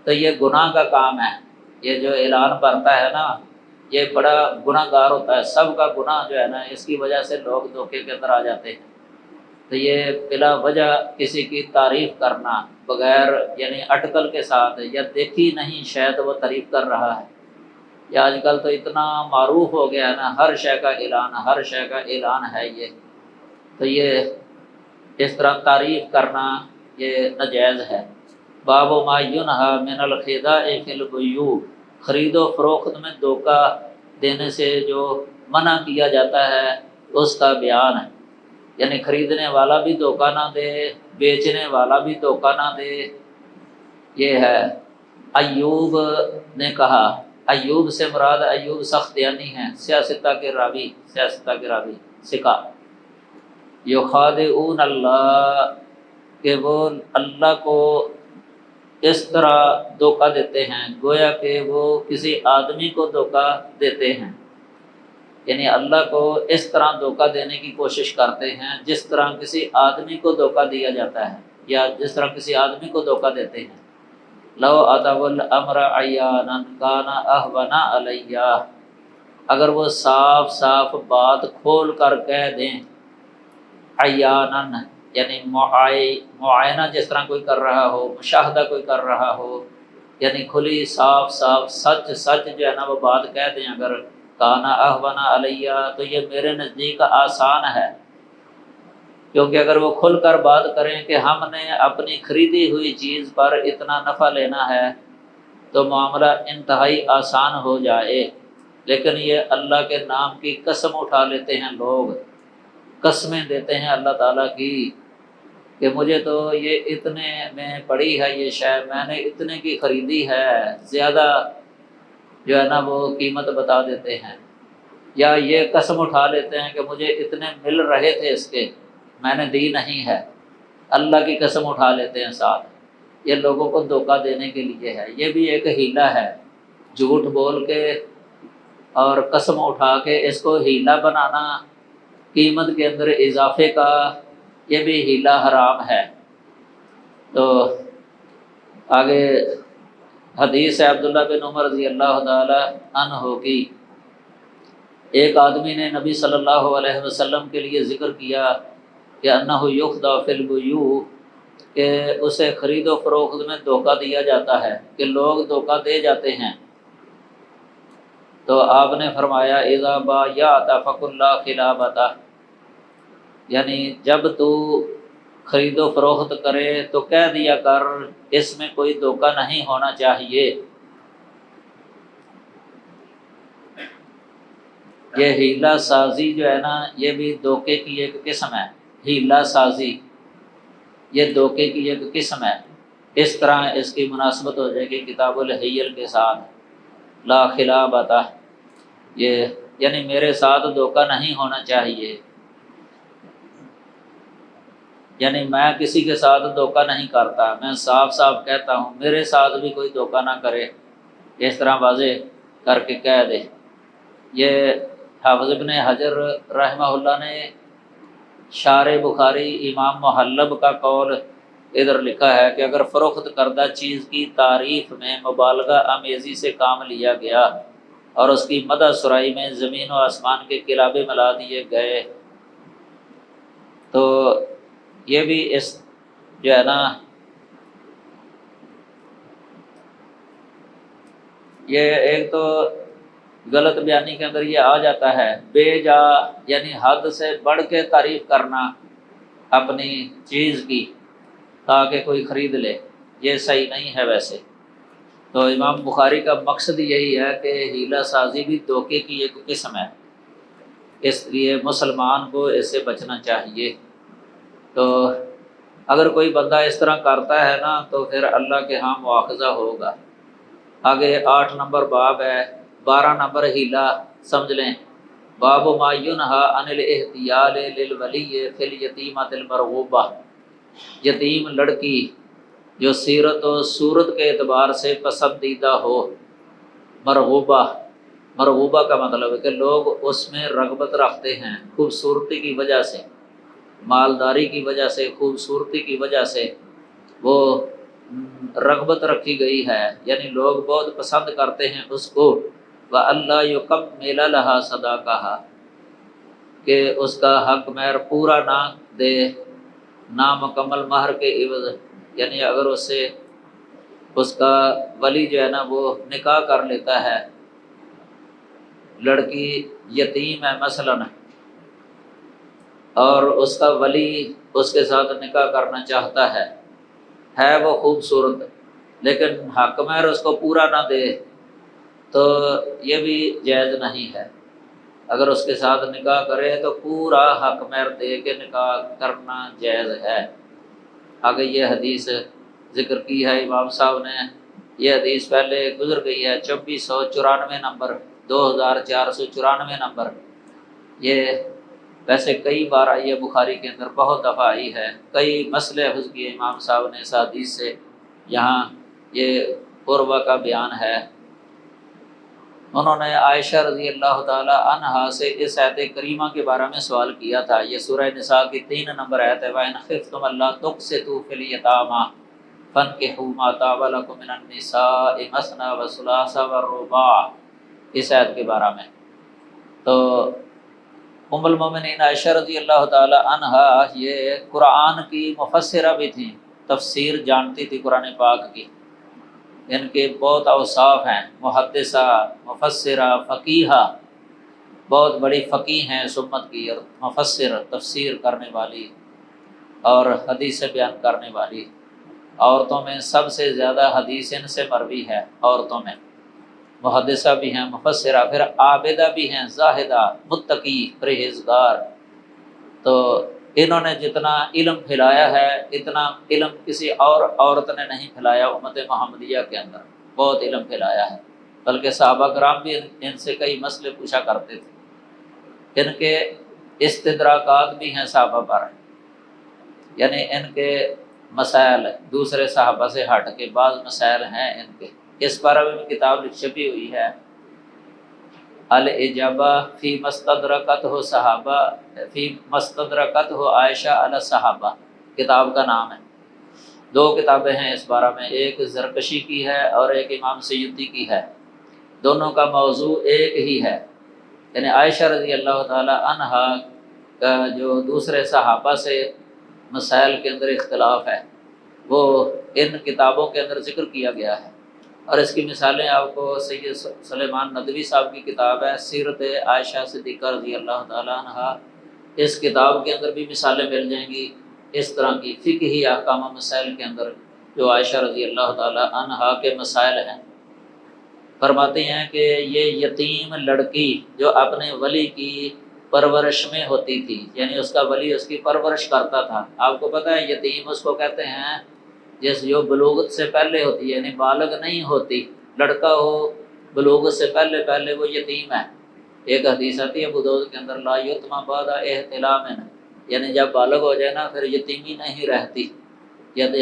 تو یہ گناہ کا کام ہے، یہ جو اعلان برتا ہے نا یہ بڑا گناہ گار ہوتا ہے، سب کا گناہ جو ہے نا اس کی وجہ سے لوگ دھوکے کے اندر آ جاتے ہیں۔ تو یہ بلا وجہ کسی کی تعریف کرنا بغیر یعنی اٹکل کے ساتھ، یا دیکھی نہیں شاید وہ تعریف کر رہا ہے، یہ آج کل تو اتنا معروف ہو گیا ہے نا، ہر شے کا اعلان، ہر شے کا اعلان ہے یہ، تو یہ اس طرح تعریف کرنا یہ ناجائز ہے۔ باب ما ینہی من الخداع فی البیوع، خرید و فروخت میں دھوکہ دینے سے جو منع کیا جاتا ہے اس کا بیان ہے، یعنی خریدنے والا بھی دھوکہ نہ دے، بیچنے والا بھی دھوکہ نہ دے، یہ ہے۔ ایوب نے کہا، ایوب سے مراد ایوب سختیانی ہیں، سیاستہ کے راوی سکا، یخادعون اللہ، کہ وہ اللہ کو اس طرح دھوکہ دیتے ہیں گویا کہ وہ کسی آدمی کو دھوکہ دیتے ہیں، یعنی اللہ کو اس طرح دھوکہ دینے کی کوشش کرتے ہیں جس طرح کسی آدمی کو دھوکہ دیا جاتا ہے، یا جس طرح کسی آدمی کو دھوکہ دیتے ہیں۔ لو اتوا الامر عیانا کان اهون علی، اگر وہ صاف صاف بات کھول کر کہہ دیں، عیانا یعنی معائنہ جس طرح کوئی کر رہا ہو، مشاہدہ کوئی کر رہا ہو، یعنی کھلی صاف صاف سچ جو ہے نا وہ بات کہہ دیں، اگر کانا اہون علیہ تو یہ میرے نزدیک آسان ہے، کیونکہ اگر وہ کھل کر بات کریں کہ ہم نے اپنی خریدی ہوئی چیز پر اتنا نفع لینا ہے تو معاملہ انتہائی آسان ہو جائے، لیکن یہ اللہ کے نام کی قسم اٹھا لیتے ہیں لوگ، قسمیں دیتے ہیں اللہ تعالیٰ کی کہ مجھے تو یہ اتنے میں پڑی ہے یہ شے، میں نے اتنے کی خریدی ہے، زیادہ جو ہے نا وہ قیمت بتا دیتے ہیں، یا یہ قسم اٹھا لیتے ہیں کہ مجھے اتنے مل رہے تھے اس کے، میں نے دی نہیں ہے، اللہ کی قسم اٹھا لیتے ہیں ساتھ، یہ لوگوں کو دھوکہ دینے کے لیے ہے، یہ بھی ایک ہیلہ ہے، جھوٹ بول کے اور قسم اٹھا کے اس کو ہیلہ بنانا، قیمت کے اندر اضافے کا، یہ بھی ہیلہ حرام ہے۔ تو آگے حدیث ہے عبداللہ بن عمر رضی اللہ تعالی عنہ کی، ایک آدمی نے نبی صلی اللہ علیہ وسلم کے لیے ذکر کیا کہ انہ یخدع فی البیوع، کہ اسے خرید و فروخت میں دھوکہ دیا جاتا ہے، کہ لوگ دھوکہ دے جاتے ہیں، تو آپ نے فرمایا اذا بایعت فقل لا خلابۃ، یعنی جب تو خرید و فروخت کرے تو کہہ دیا کر اس میں کوئی دھوکہ نہیں ہونا چاہیے۔ یہ ہیلہ سازی جو ہے نا یہ بھی دھوکے کی ایک قسم ہے، ہیلہ سازی یہ دھوکے کی ایک قسم ہے، اس طرح اس کی مناسبت ہو جائے گی کتاب الحیل کے ساتھ، لا خلابۃ، یہ یعنی میرے ساتھ دھوکہ نہیں ہونا چاہیے، یعنی میں کسی کے ساتھ دھوکہ نہیں کرتا، میں صاف صاف کہتا ہوں میرے ساتھ بھی کوئی دھوکہ نہ کرے، اس طرح واضح کر کے کہہ دے۔ یہ حافظ ابن حجر رحمہ اللہ نے شارح بخاری امام محلب کا قول ادھر لکھا ہے کہ اگر فروخت کردہ چیز کی تعریف میں مبالغہ آمیزی سے کام لیا گیا اور اس کی مدح سرائی میں زمین و آسمان کے قلابے ملا دیے گئے تو یہ بھی اس جو ہے نا یہ ایک تو غلط بیانی کے اندر یہ آ جاتا ہے، بے جا یعنی حد سے بڑھ کے تعریف کرنا اپنی چیز کی تاکہ کوئی خرید لے، یہ صحیح نہیں ہے ویسے۔ تو امام بخاری کا مقصد یہی ہے کہ ہیلہ سازی بھی دھوکے کی ایک قسم ہے، اس لیے مسلمان کو اس سے بچنا چاہیے۔ تو اگر کوئی بندہ اس طرح کرتا ہے نا تو پھر اللہ کے ہاں مواخذہ ہوگا۔ آگے 8 نمبر باب ہے، 12 نمبر ہیلہ سمجھ لیں، باب ما ینہی عن الاحتیال للولی فی الیتیمۃ المرغوبہ، یتیم لڑکی جو سیرت و صورت کے اعتبار سے پسندیدہ ہو، مرغوبہ، مرغوبہ کا مطلب ہے کہ لوگ اس میں رغبت رکھتے ہیں خوبصورتی کی وجہ سے، مالداری کی وجہ سے، خوبصورتی کی وجہ سے وہ رغبت رکھی گئی ہے، یعنی لوگ بہت پسند کرتے ہیں اس کو۔ وَأَلَّا يُكَمِّلَ لَهَا صَدَاقَهَا، کہ اس کا حق مہر پورا نہ دے نامکمل مہر کے عوض، یعنی اگر اس سے اس کا ولی جو ہے نا وہ نکاح کر لیتا ہے، لڑکی یتیم ہے مثلاً اور اس کا ولی اس کے ساتھ نکاح کرنا چاہتا ہے وہ خوبصورت، لیکن حق مہر اس کو پورا نہ دے تو یہ بھی جائز نہیں ہے۔ اگر اس کے ساتھ نکاح کرے تو پورا حق مہر دے کے نکاح کرنا جائز ہے۔ آگے یہ حدیث ذکر کی ہے امام صاحب نے، یہ حدیث پہلے گزر گئی ہے، 2494 نمبر، 2494 نمبر۔ یہ ویسے کئی بار آئی ہے بخاری کے اندر، بہت دفعہ آئی ہے، کئی مسئلے حفظ کیے امام صاحب نے اس حدیث سے۔ یہاں یہ قربہ کا بیان ہے، انہوں نے عائشہ رضی اللہ تعالی عنہا سے اس آیت کریمہ کے بارے میں سوال کیا تھا۔ یہ سورہ نساء کی 3 نمبر آیت ہے، وَإِنْ خِفْتُمْ أَلَّا تُقْسِطُوا فِي الْيَتَامَىٰ فَانكِحُوا مَا طَابَ لَكُم مِّنَ النِّسَاءِ مَثْنَىٰ وَثُلَاثَ وَالرُّبَاعَ، اس آیت کے بارے میں۔ تو ام المومنین عائشہ رضی اللہ تعالی عنہا یہ قرآن کی مفسرہ بھی تھیں، تفسیر جانتی تھی قرآن پاک کی، ان کے بہت اوصاف ہیں، محدثہ، مفسرہ، فقیہہ، بہت بڑی فقیہ ہیں اس امت کی، اور مفسر، تفسیر کرنے والی اور حدیث بیان کرنے والی۔ عورتوں میں سب سے زیادہ حدیث ان سے مروی ہے، عورتوں میں محدثہ بھی ہیں، مفسرہ، پھر عابدہ بھی ہیں، زاہدہ، متقی، پرہیزگار۔ تو انہوں نے جتنا علم پھیلایا ہے اتنا علم کسی اور عورت نے نہیں پھیلایا امت محمدیہ کے اندر، بہت علم پھیلایا ہے، بلکہ صحابہ کرام بھی ان سے کئی مسئلے پوچھا کرتے تھے۔ ان کے استدراکات بھی ہیں صحابہ پر، یعنی ان کے مسائل دوسرے صحابہ سے ہٹ کے بعض مسائل ہیں ان کے، اس بارے میں کتاب چھپی ہوئی ہے، الاجابہ فی مستدرکتہ صحابہ، فی مستدرکتہ عائشہ علی صحابہ، کتاب کا نام ہے۔ 2 کتابیں ہیں اس بارے میں، ایک زرکشی کی ہے اور ایک امام سیوطی کی ہے، دونوں کا موضوع ایک ہی ہے، یعنی عائشہ رضی اللہ تعالی عنہا کا جو دوسرے صحابہ سے مسائل کے اندر اختلاف ہے وہ ان کتابوں کے اندر ذکر کیا گیا ہے۔ اور اس کی مثالیں آپ کو سید سلیمان ندوی صاحب کی کتاب ہے سیرت عائشہ صدیقہ رضی اللہ تعالی عنہا، اس کتاب کے اندر بھی مثالیں مل جائیں گی اس طرح کی فقہی احکام مسائل کے اندر جو عائشہ رضی اللہ تعالی عنہا کے مسائل ہیں۔ فرماتے ہیں کہ یہ یتیم لڑکی جو اپنے ولی کی پرورش میں ہوتی تھی، یعنی اس کا ولی اس کی پرورش کرتا تھا۔ آپ کو پتہ ہے یتیم اس کو کہتے ہیں جس جو بلوغت سے پہلے ہوتی ہے، یعنی بالغ نہیں ہوتی، لڑکا ہو بلوغت سے پہلے وہ یتیم ہے۔ ایک حدیث آتی ہے ابو داؤد کے اندر، لا یتم بعد احتلام، یعنی جب بالغ ہو جائے نا پھر یتیمی نہیں رہتی، یعنی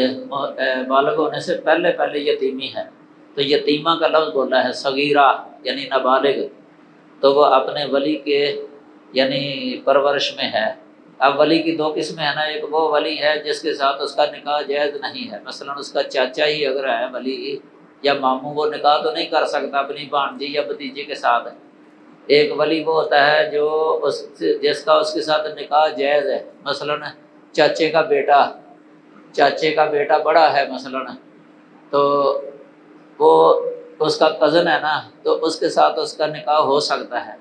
بالغ ہونے سے پہلے پہلے یتیمی ہے، تو یتیمہ کا لفظ بولا ہے، صغیرہ یعنی نابالغ، تو وہ اپنے ولی کے یعنی پرورش میں ہے۔ اب ولی کی دو قسمیں ہیں نا، ایک وہ ولی ہے جس کے ساتھ اس کا نکاح جائز نہیں ہے، مثلا اس کا چاچا ہی اگر ہے ولی یا ماموں، وہ نکاح تو نہیں کر سکتا اپنی بھانجی یا بھتیجے کے ساتھ۔ ایک ولی وہ ہوتا ہے جو جس کا اس کے ساتھ نکاح جائز ہے، مثلا چاچے کا بیٹا بڑا ہے مثلا، تو وہ اس کا کزن ہے نا، تو اس کے ساتھ اس کا نکاح ہو سکتا ہے۔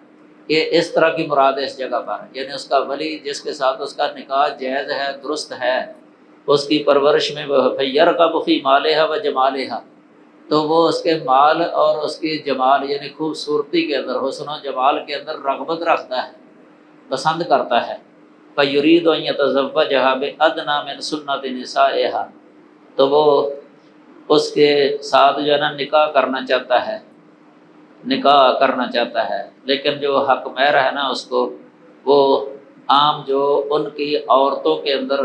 یہ اس طرح کی مراد ہے اس جگہ پر، یعنی اس کا ولی جس کے ساتھ اس کا نکاح جائز ہے، درست ہے، اس کی پرورش میں یرغب فی مالہا و جمالہا، تو وہ اس کے مال اور اس کی جمال یعنی خوبصورتی کے اندر، حسن و جمال کے اندر رغبت رکھتا ہے، پسند کرتا ہے۔ فَيُرِيدُ أَن يَتَزَوَّجَهَا بِأَدْنَىٰ مِنْ سُنَّةِ نِسَائِهَا، تو وہ اس کے ساتھ جو ہے نا نکاح کرنا چاہتا ہے، لیکن جو حق مہر ہے نا اس کو، وہ عام جو ان کی عورتوں کے اندر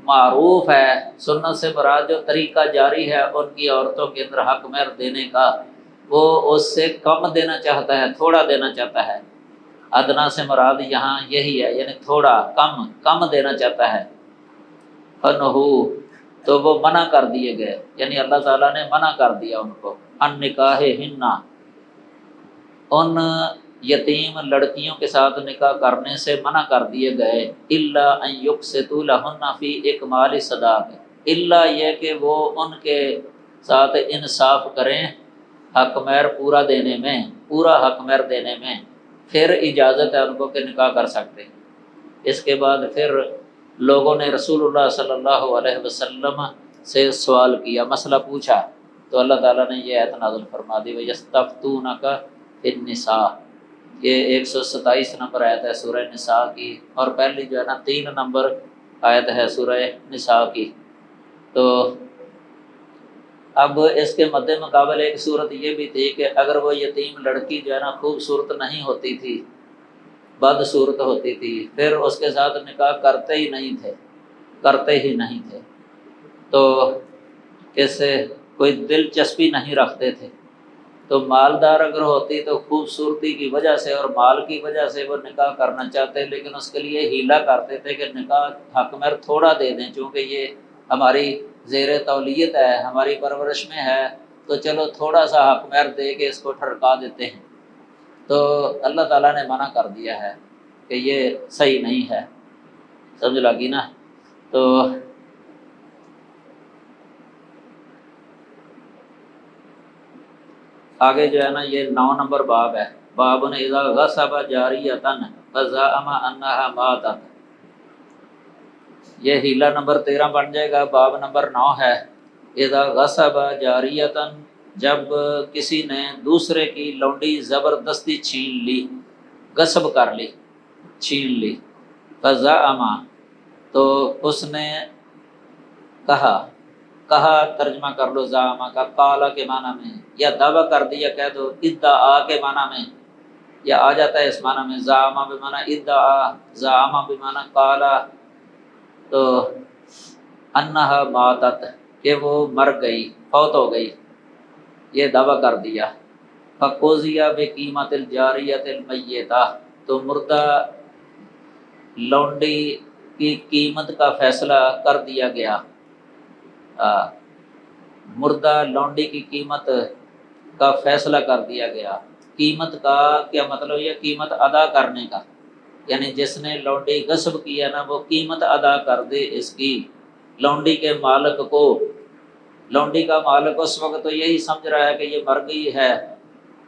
معروف ہے، سنت سے مراد جو طریقہ جاری ہے ان کی عورتوں کے اندر حق مہر دینے کا، وہ اس سے کم دینا چاہتا ہے، تھوڑا دینا چاہتا ہے۔ ادنا سے مراد یہاں یہی ہے، یعنی تھوڑا کم دینا چاہتا ہے۔ فنہو، تو وہ منع کر دیے گئے، یعنی اللہ تعالیٰ نے منع کر دیا ان کو، ان نکاح ہننا، ان یتیم لڑکیوں کے ساتھ نکاح کرنے سے منع کر دیے گئے، الا ان یقسطوا لہن فی اکمال صداق، الا یہ کہ وہ ان کے ساتھ انصاف کریں حق مہر پورا حق مہر دینے میں، پھر اجازت ہے ان کو کہ نکاح کر سکتے ہیں۔ اس کے بعد پھر لوگوں نے رسول اللہ صلی اللہ علیہ وسلم سے سوال کیا، مسئلہ پوچھا، تو اللہ تعالیٰ نے یہ آیت نازل فرما دی، وَيَسْتَفْتُونَكَ فِي النِّسَاءِ، یہ 127 نمبر آیت ہے سورہ نساء کی، اور پہلی جو ہے نا 3 نمبر آیت ہے سورہ نساء کی۔ تو اب اس کے مد مقابل ایک صورت یہ بھی تھی کہ اگر وہ یتیم لڑکی جو ہے نا خوبصورت نہیں ہوتی تھی، بد صورت ہوتی تھی، پھر اس کے ساتھ نکاح کرتے ہی نہیں تھے، تو اس سے کوئی دلچسپی نہیں رکھتے تھے، تو مالدار اگر ہوتی تو خوبصورتی کی وجہ سے اور مال کی وجہ سے وہ نکاح کرنا چاہتے، لیکن اس کے لیے ہیلا کرتے تھے کہ نکاح حق مہر تھوڑا دے دیں، چونکہ یہ ہماری زیر تولیت ہے، ہماری پرورش میں ہے، تو چلو تھوڑا سا حق مہر دے کے اس کو ٹھرکا دیتے ہیں۔ تو اللہ تعالیٰ نے منع کر دیا ہے کہ یہ صحیح نہیں ہے، سمجھ لگی نا؟ تو آگے جو ہے نا یہ 9 نمبر باب ہے، باب اذا غصب جاریۃ فزعم انها ماتت، یہ ہیلا نمبر 13 بن جائے گا، باب نمبر 9 ہے، اذا غصب جاریۃ، جب کسی نے دوسرے کی لونڈی زبردستی چھین لی، غصب کر لی، چھین لی، فزعم، تو اس نے کہا ترجمہ کر لو زعما کا، قالا کے معنی میں، یا دعویٰ کر دیا کہہ دو، ادعا کے معنی میں، یا آ جاتا ہے اس معنی میں، زعما بمعنی ادعا، زعما بمعنی قالا، تو انہا ماتت، کہ وہ مر گئی، فوت ہو گئی، یہ دعویٰ کر دیا۔ فقضی بقیمت الجاریۃ المیتہ، تو مردہ لونڈی کی قیمت کا فیصلہ کر دیا گیا، مردہ لونڈی کی قیمت کا فیصلہ کر دیا گیا۔ قیمت کا کیا مطلب؟ یہ قیمت ادا کرنے کا، یعنی جس نے لونڈی غصب کیا نا وہ قیمت ادا کر دے اس کی، لونڈی کے مالک کو۔ لونڈی کا مالک اس وقت تو یہی سمجھ رہا ہے کہ یہ مر گئی ہے،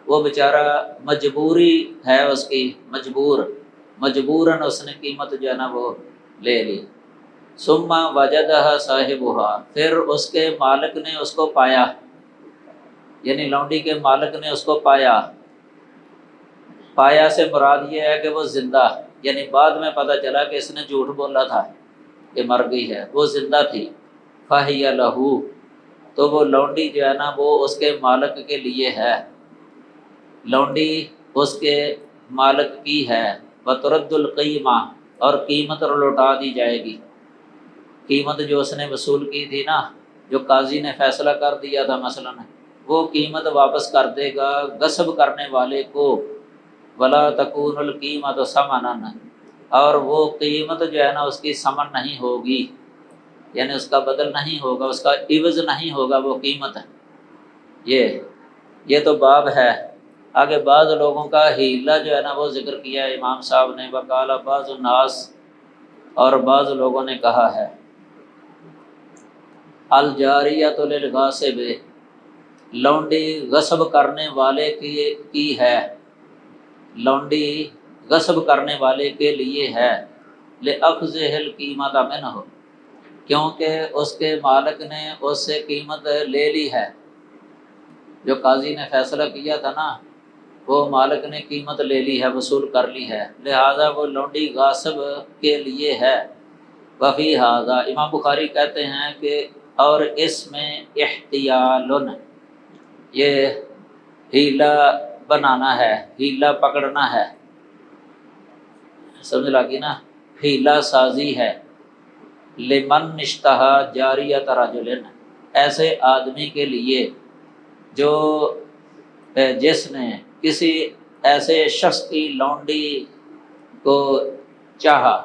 وہ بیچارہ مجبوری ہے اس کی، مجبوراً اس نے قیمت جو ہے نا وہ لے لی۔ ثم وجدها صاحبها، پھر اس کے مالک نے اس کو پایا، یعنی لونڈی کے مالک نے اس کو پایا سے مراد یہ ہے کہ وہ زندہ، یعنی بعد میں پتہ چلا کہ اس نے جھوٹ بولا تھا کہ مر گئی ہے، وہ زندہ تھی۔ فَهِيَ لَهُ، تو وہ لونڈی جو ہے نا وہ اس کے مالک کے لیے ہے، لونڈی اس کے مالک کی ہے، وترد القیمہ، اور قیمت لوٹا دی جائے گی۔ قیمت جو اس نے وصول کی تھی نا، جو قاضی نے فیصلہ کر دیا تھا مثلاً، وہ قیمت واپس کر دے گا غصب کرنے والے کو۔ ولا تکون القیمت ثمنا، اور وہ قیمت جو ہے نا اس کی ثمن نہیں ہوگی، یعنی اس کا بدل نہیں ہوگا، اس کا عوض نہیں ہوگا وہ قیمت۔ یہ تو باب ہے۔ آگے بعض لوگوں کا ہیلہ جو ہے نا وہ ذکر کیا ہے امام صاحب نے، وقال بعض الناس، اور بعض لوگوں نے کہا ہے الجاریۃ للغاصب، لونڈی غصب کرنے والے کی ہے، لونڈی غصب کرنے والے کے لیے ہے، لأخذہ القیمۃ منہ، کیونکہ اس کے مالک نے اس سے قیمت لے لی ہے۔ جو قاضی نے فیصلہ کیا تھا نا، وہ مالک نے قیمت لے لی ہے، وصول کر لی ہے، لہذا وہ لونڈی غاصب کے لیے ہے۔ وفی ھذا، امام بخاری کہتے ہیں کہ اور اس میں احتیال، یہ ہیلہ بنانا ہے، ہیلہ پکڑنا ہے، سمجھ لگی نا، ہیلہ سازی ہے۔ لمن اشتہا جاریۃ رجل، ایسے آدمی کے لیے جو جس نے کسی ایسے شخص کی لونڈی کو چاہا،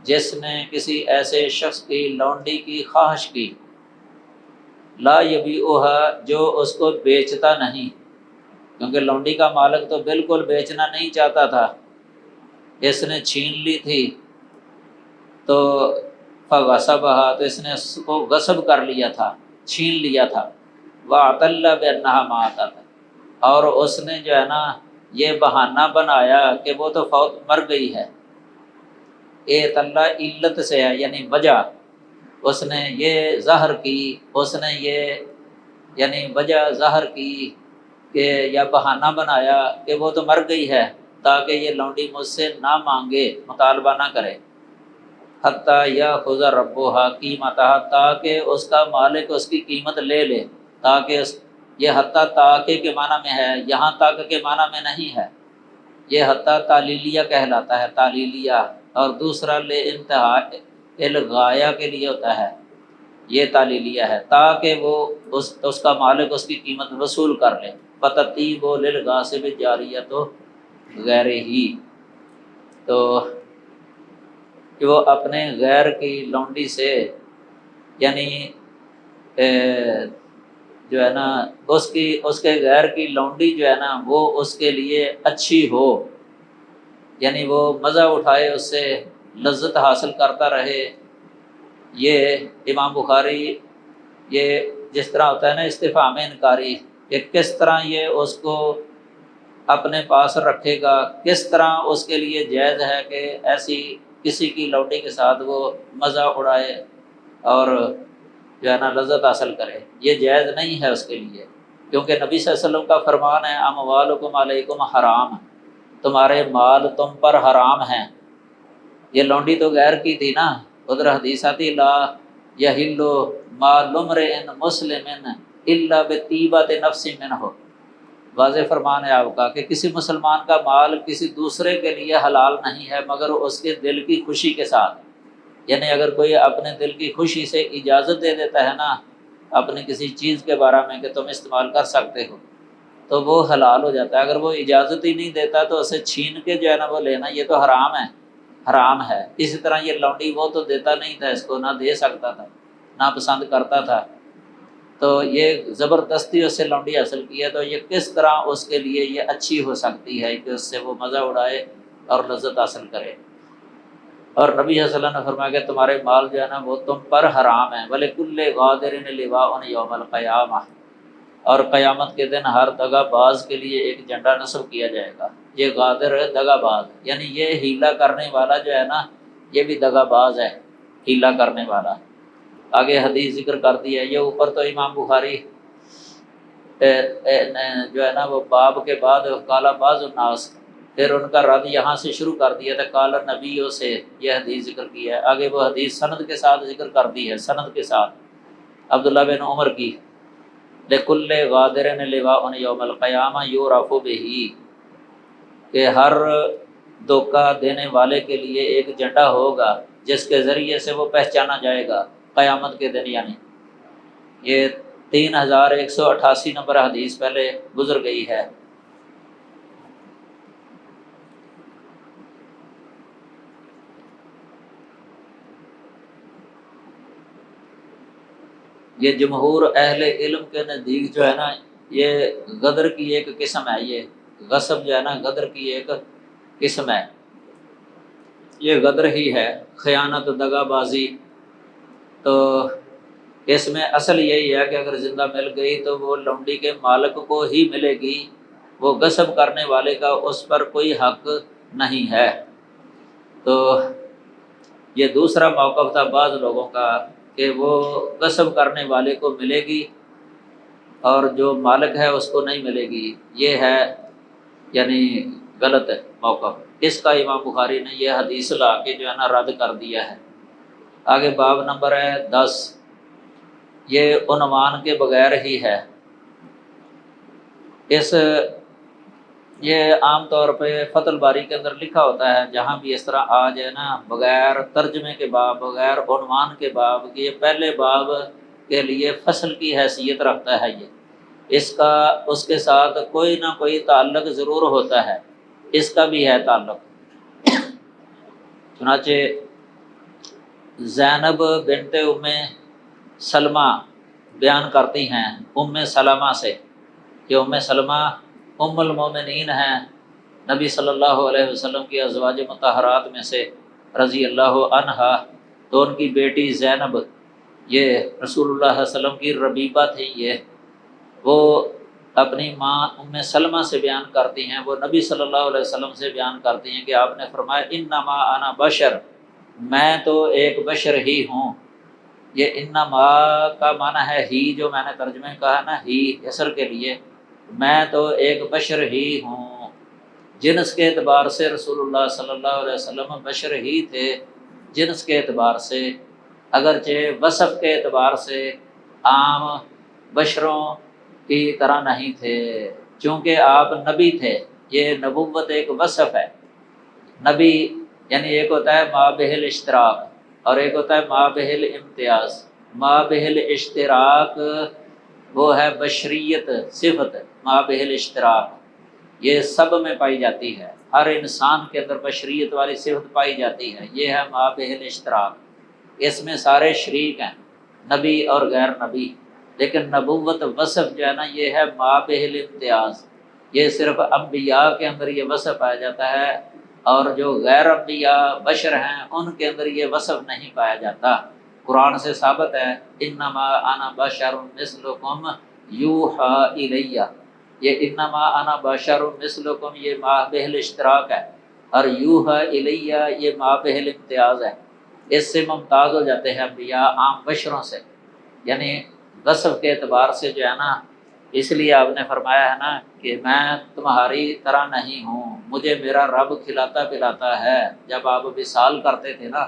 جس نے کسی ایسے شخص کی لونڈی کی خواہش کی، لا یبیعھا، جو اس کو بیچتا نہیں، کیونکہ لونڈی کا مالک تو بالکل بیچنا نہیں چاہتا تھا، اس نے چھین لی تھی، تو فغصبھا، تو اس نے اس کو غصب کر لیا تھا، چھین لیا تھا، واعتل بانھا ماتت، اور اس نے جو ہے نا یہ بہانہ بنایا کہ وہ تو فوت مر گئی ہے۔ اعتل علت سے ہے، یعنی وجہ، اس نے یہ ظاہر کی، اس نے یہ یعنی وجہ ظاہر کی کہ یا بہانہ بنایا کہ وہ تو مر گئی ہے، تاکہ یہ لونڈی مجھ سے نہ مانگے، مطالبہ نہ کرے۔ حتیٰ یاخذ ربھا قیمتھا، تاکہ اس کا مالک اس کی قیمت لے لے، تاکہ یہ حتیٰ تاکہ کے معنی میں ہے، یہاں تک کے معنی میں نہیں ہے، یہ حتیٰ تعلیلیہ کہلاتا ہے، تعلیلیہ، اور دوسرا لے انتہا الغایہ کے لیے ہوتا ہے، یہ تعلیلیہ ہے، تاکہ وہ اس کا مالک اس کی قیمت وصول کر لے۔ فتطیب للغاصب جاریۃ غیرہ، تو کہ وہ اپنے غیر کی لونڈی سے، یعنی جو ہے نا اس کے غیر کی لونڈی جو ہے نا وہ اس کے لیے اچھی ہو، یعنی وہ مزہ اٹھائے، اس سے لذت حاصل کرتا رہے۔ یہ امام بخاری، یہ جس طرح ہوتا ہے نا استفہام انکاری، کہ کس طرح یہ اس کو اپنے پاس رکھے گا، کس طرح اس کے لیے جائز ہے کہ ایسی کسی کی لونڈی کے ساتھ وہ مزہ اڑائے اور جو ہے نا لذت حاصل کرے، یہ جائز نہیں ہے اس کے لیے، کیونکہ نبی صلی اللہ علیہ وسلم کا فرمان ہے اموالکم علیکم حرام، تمہارے مال تم پر حرام ہیں۔ یہ لونڈی تو غیر کی تھی نا، ادھر حدیث آتی لا یحل مال امرئ مسلم الا بطیبۃ نفس منہ، واضح فرمان ہے آپ کا کہ کسی مسلمان کا مال کسی دوسرے کے لیے حلال نہیں ہے مگر اس کے دل کی خوشی کے ساتھ، یعنی اگر کوئی اپنے دل کی خوشی سے اجازت دے دیتا ہے نا اپنی کسی چیز کے بارے میں کہ تم استعمال کر سکتے ہو، تو وہ حلال ہو جاتا ہے۔ اگر وہ اجازت ہی نہیں دیتا تو اسے چھین کے جو ہے نا وہ لینا، یہ تو حرام ہے، حرام ہے۔ اسی طرح یہ لونڈی، وہ تو دیتا نہیں تھا اس کو، نہ دے سکتا تھا، نہ پسند کرتا تھا، تو یہ زبردستی اس سے لونڈی حاصل کی ہے، تو یہ کس طرح اس کے لیے یہ اچھی ہو سکتی ہے کہ اس سے وہ مزہ اڑائے اور لذت حاصل کرے۔ اور نبی صلی اللہ علیہ وسلم نے فرمایا کہ تمہارے مال جو ہے نا وہ تم پر حرام ہے۔ وَلِكُلِّ غَادِرٍ لِوَاءٌ يَوْمَ الْقِيَامَةِ، اور قیامت کے دن ہر دغا باز کے لیے ایک جھنڈا نصب کیا جائے گا۔ یہ غادر ہے، دغا باز، یعنی یہ ہیلہ کرنے والا جو ہے نا یہ بھی دغا باز ہے، ہیلہ کرنے والا۔ آگے حدیث ذکر کر دی ہے، یہ اوپر تو امام بخاری جو ہے نا وہ باب کے بعد قال بعض الناس، پھر ان کا رد یہاں سے شروع کر دیا تھا، قال نبیوں سے یہ حدیث ذکر کی ہے، آگے وہ حدیث سند کے ساتھ ذکر کر دی ہے، سند کے ساتھ عبداللہ بن عمر کی، لِكُلِّ غَادِرٍ لِوَاءٌ يَوْمَ الْقِيَامَةِ يُعْرَفُ بِهِ، کہ ہر دھوکہ دینے والے کے لیے ایک جھنڈا ہوگا جس کے ذریعے سے وہ پہچانا جائے گا قیامت کے دن. یعنی یہ 3188 نمبر حدیث پہلے گزر گئی ہے. یہ جمہور اہل علم کے نزدیک جو ہے نا یہ غدر کی ایک قسم ہے. یہ غصب جو ہے نا غدر کی ایک قسم ہے. یہ غدر ہی ہے، خیانت، دغا بازی. تو اس میں اصل یہی ہے کہ اگر زندہ مل گئی تو وہ لونڈی کے مالک کو ہی ملے گی، وہ غصب کرنے والے کا اس پر کوئی حق نہیں ہے. تو یہ دوسرا موقف تھا بعض لوگوں کا کہ وہ غصب کرنے والے کو ملے گی اور جو مالک ہے اس کو نہیں ملے گی. یہ ہے یعنی غلط موقف. اس کا امام بخاری نے یہ حدیث لا کے جو ہے نا رد کر دیا ہے. آگے باب نمبر ہے 10. یہ عنوان کے بغیر ہی ہے. یہ عام طور پہ فتح الباری کے اندر لکھا ہوتا ہے، جہاں بھی اس طرح آ جائے نا بغیر ترجمے کے باب، بغیر عنوان کے باب، کہ یہ پہلے باب کے لیے فصل کی حیثیت رکھتا ہے. یہ اس کے ساتھ کوئی نہ کوئی تعلق ضرور ہوتا ہے. اس کا بھی ہے تعلق. چنانچہ زینب بنت ام سلمہ بیان کرتی ہیں ام سلمہ سے کہ ام سلمہ ام المومنین ہیں، نبی صلی اللہ علیہ وسلم کی ازواج مطہرات میں سے رضی اللہ عنہا. تو ان کی بیٹی زینب یہ رسول اللہ صلی اللہ علیہ وسلم کی ربیبہ تھی. وہ اپنی ماں ام سلمہ سے بیان کرتی ہیں، وہ نبی صلی اللہ علیہ وسلم سے بیان کرتی ہیں کہ آپ نے فرمایا انما انا بشر، میں تو ایک بشر ہی ہوں. یہ انما کا معنی ہے ہی، جو میں نے ترجمے کہا نا ہی اثر کے لیے، میں تو ایک بشر ہی ہوں. جنس کے اعتبار سے رسول اللہ صلی اللہ علیہ وسلم بشر ہی تھے، جنس کے اعتبار سے، اگرچہ وصف کے اعتبار سے عام بشروں کی طرح نہیں تھے، چونکہ آپ نبی تھے. یہ نبوت ایک وصف ہے. نبی یعنی ایک ہوتا ہے ما بہل اشتراک اور ایک ہوتا ہے ما بہل امتیاز. ما بہل اشتراک وہ ہے بشریت صفت. ما بہل اشتراک یہ سب میں پائی جاتی ہے، ہر انسان کے اندر بشریت والی صفت پائی جاتی ہے. یہ ہے ما بہل اشتراک. اس میں سارے شریک ہیں، نبی اور غیر نبی. لیکن نبوت وصف جو ہے نا یہ ہے ما بہل امتیاز. یہ صرف انبیاء کے اندر یہ وصف پایا جاتا ہے، اور جو غیر انبیاء بشر ہیں ان کے اندر یہ وصف نہیں پایا جاتا. قرآن سے ثابت ہے انما انا بشر مثلکم یوحی الیہ. یہ انما انا بشر مثلکم یہ ما بہل اشتراک ہے، اور یوحی الیہ یہ ما بہل امتیاز ہے. اس سے ممتاز ہو جاتے ہیں انبیاء عام بشروں سے، یعنی وصف کے اعتبار سے جو ہے نا. اس لیے آپ نے فرمایا ہے نا کہ میں تمہاری طرح نہیں ہوں، مجھے میرا رب کھلاتا پلاتا ہے. جب آپ وصال کرتے تھے نا،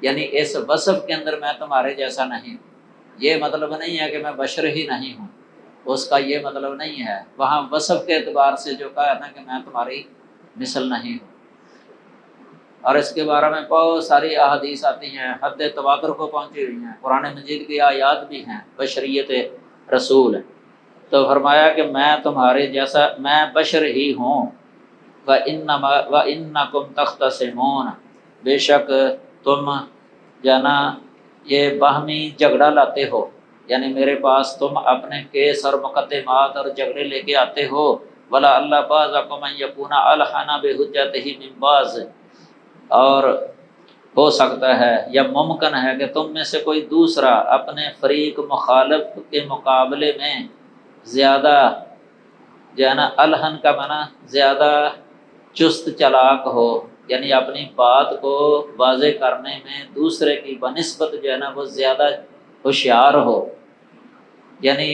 یعنی اس وصف کے اندر میں تمہارے جیسا نہیں ہوں. یہ مطلب نہیں ہے کہ میں بشر ہی نہیں ہوں، اس کا یہ مطلب نہیں ہے. وہاں وصف کے اعتبار سے جو کہا ہے نا کہ میں تمہاری مثل نہیں ہوں. اور اس کے بارے میں بہت ساری احادیث آتی ہیں، حد تواتر کو پہنچی ہوئی ہیں. قرآن مجید کی آیات بھی ہیں بشریت رسول. تو فرمایا کہ میں تمہارے جیسا، میں بشر ہی ہوں. وَإِنَّكُمْ تَخْتَصِمُونَ بے شک تم جانا یہ باہمی جھگڑا لاتے ہو، یعنی میرے پاس تم اپنے کیس اور مقدمات اور جھگڑے لے کے آتے ہو. وَلَعَلَّ بَعْضَكُمْ أَن يَكُونَ أَلْحَنَ بِحُجَّتِهِ مِنْ بَعْضٍ، اور ہو سکتا ہے یا ممکن ہے کہ تم میں سے کوئی دوسرا اپنے فریق مخالف کے مقابلے میں زیادہ جو ہے نا الہن کا معنی زیادہ چست چلاک ہو، یعنی اپنی بات کو واضح کرنے میں دوسرے کی بنسبت جو ہے نا وہ زیادہ ہوشیار ہو. یعنی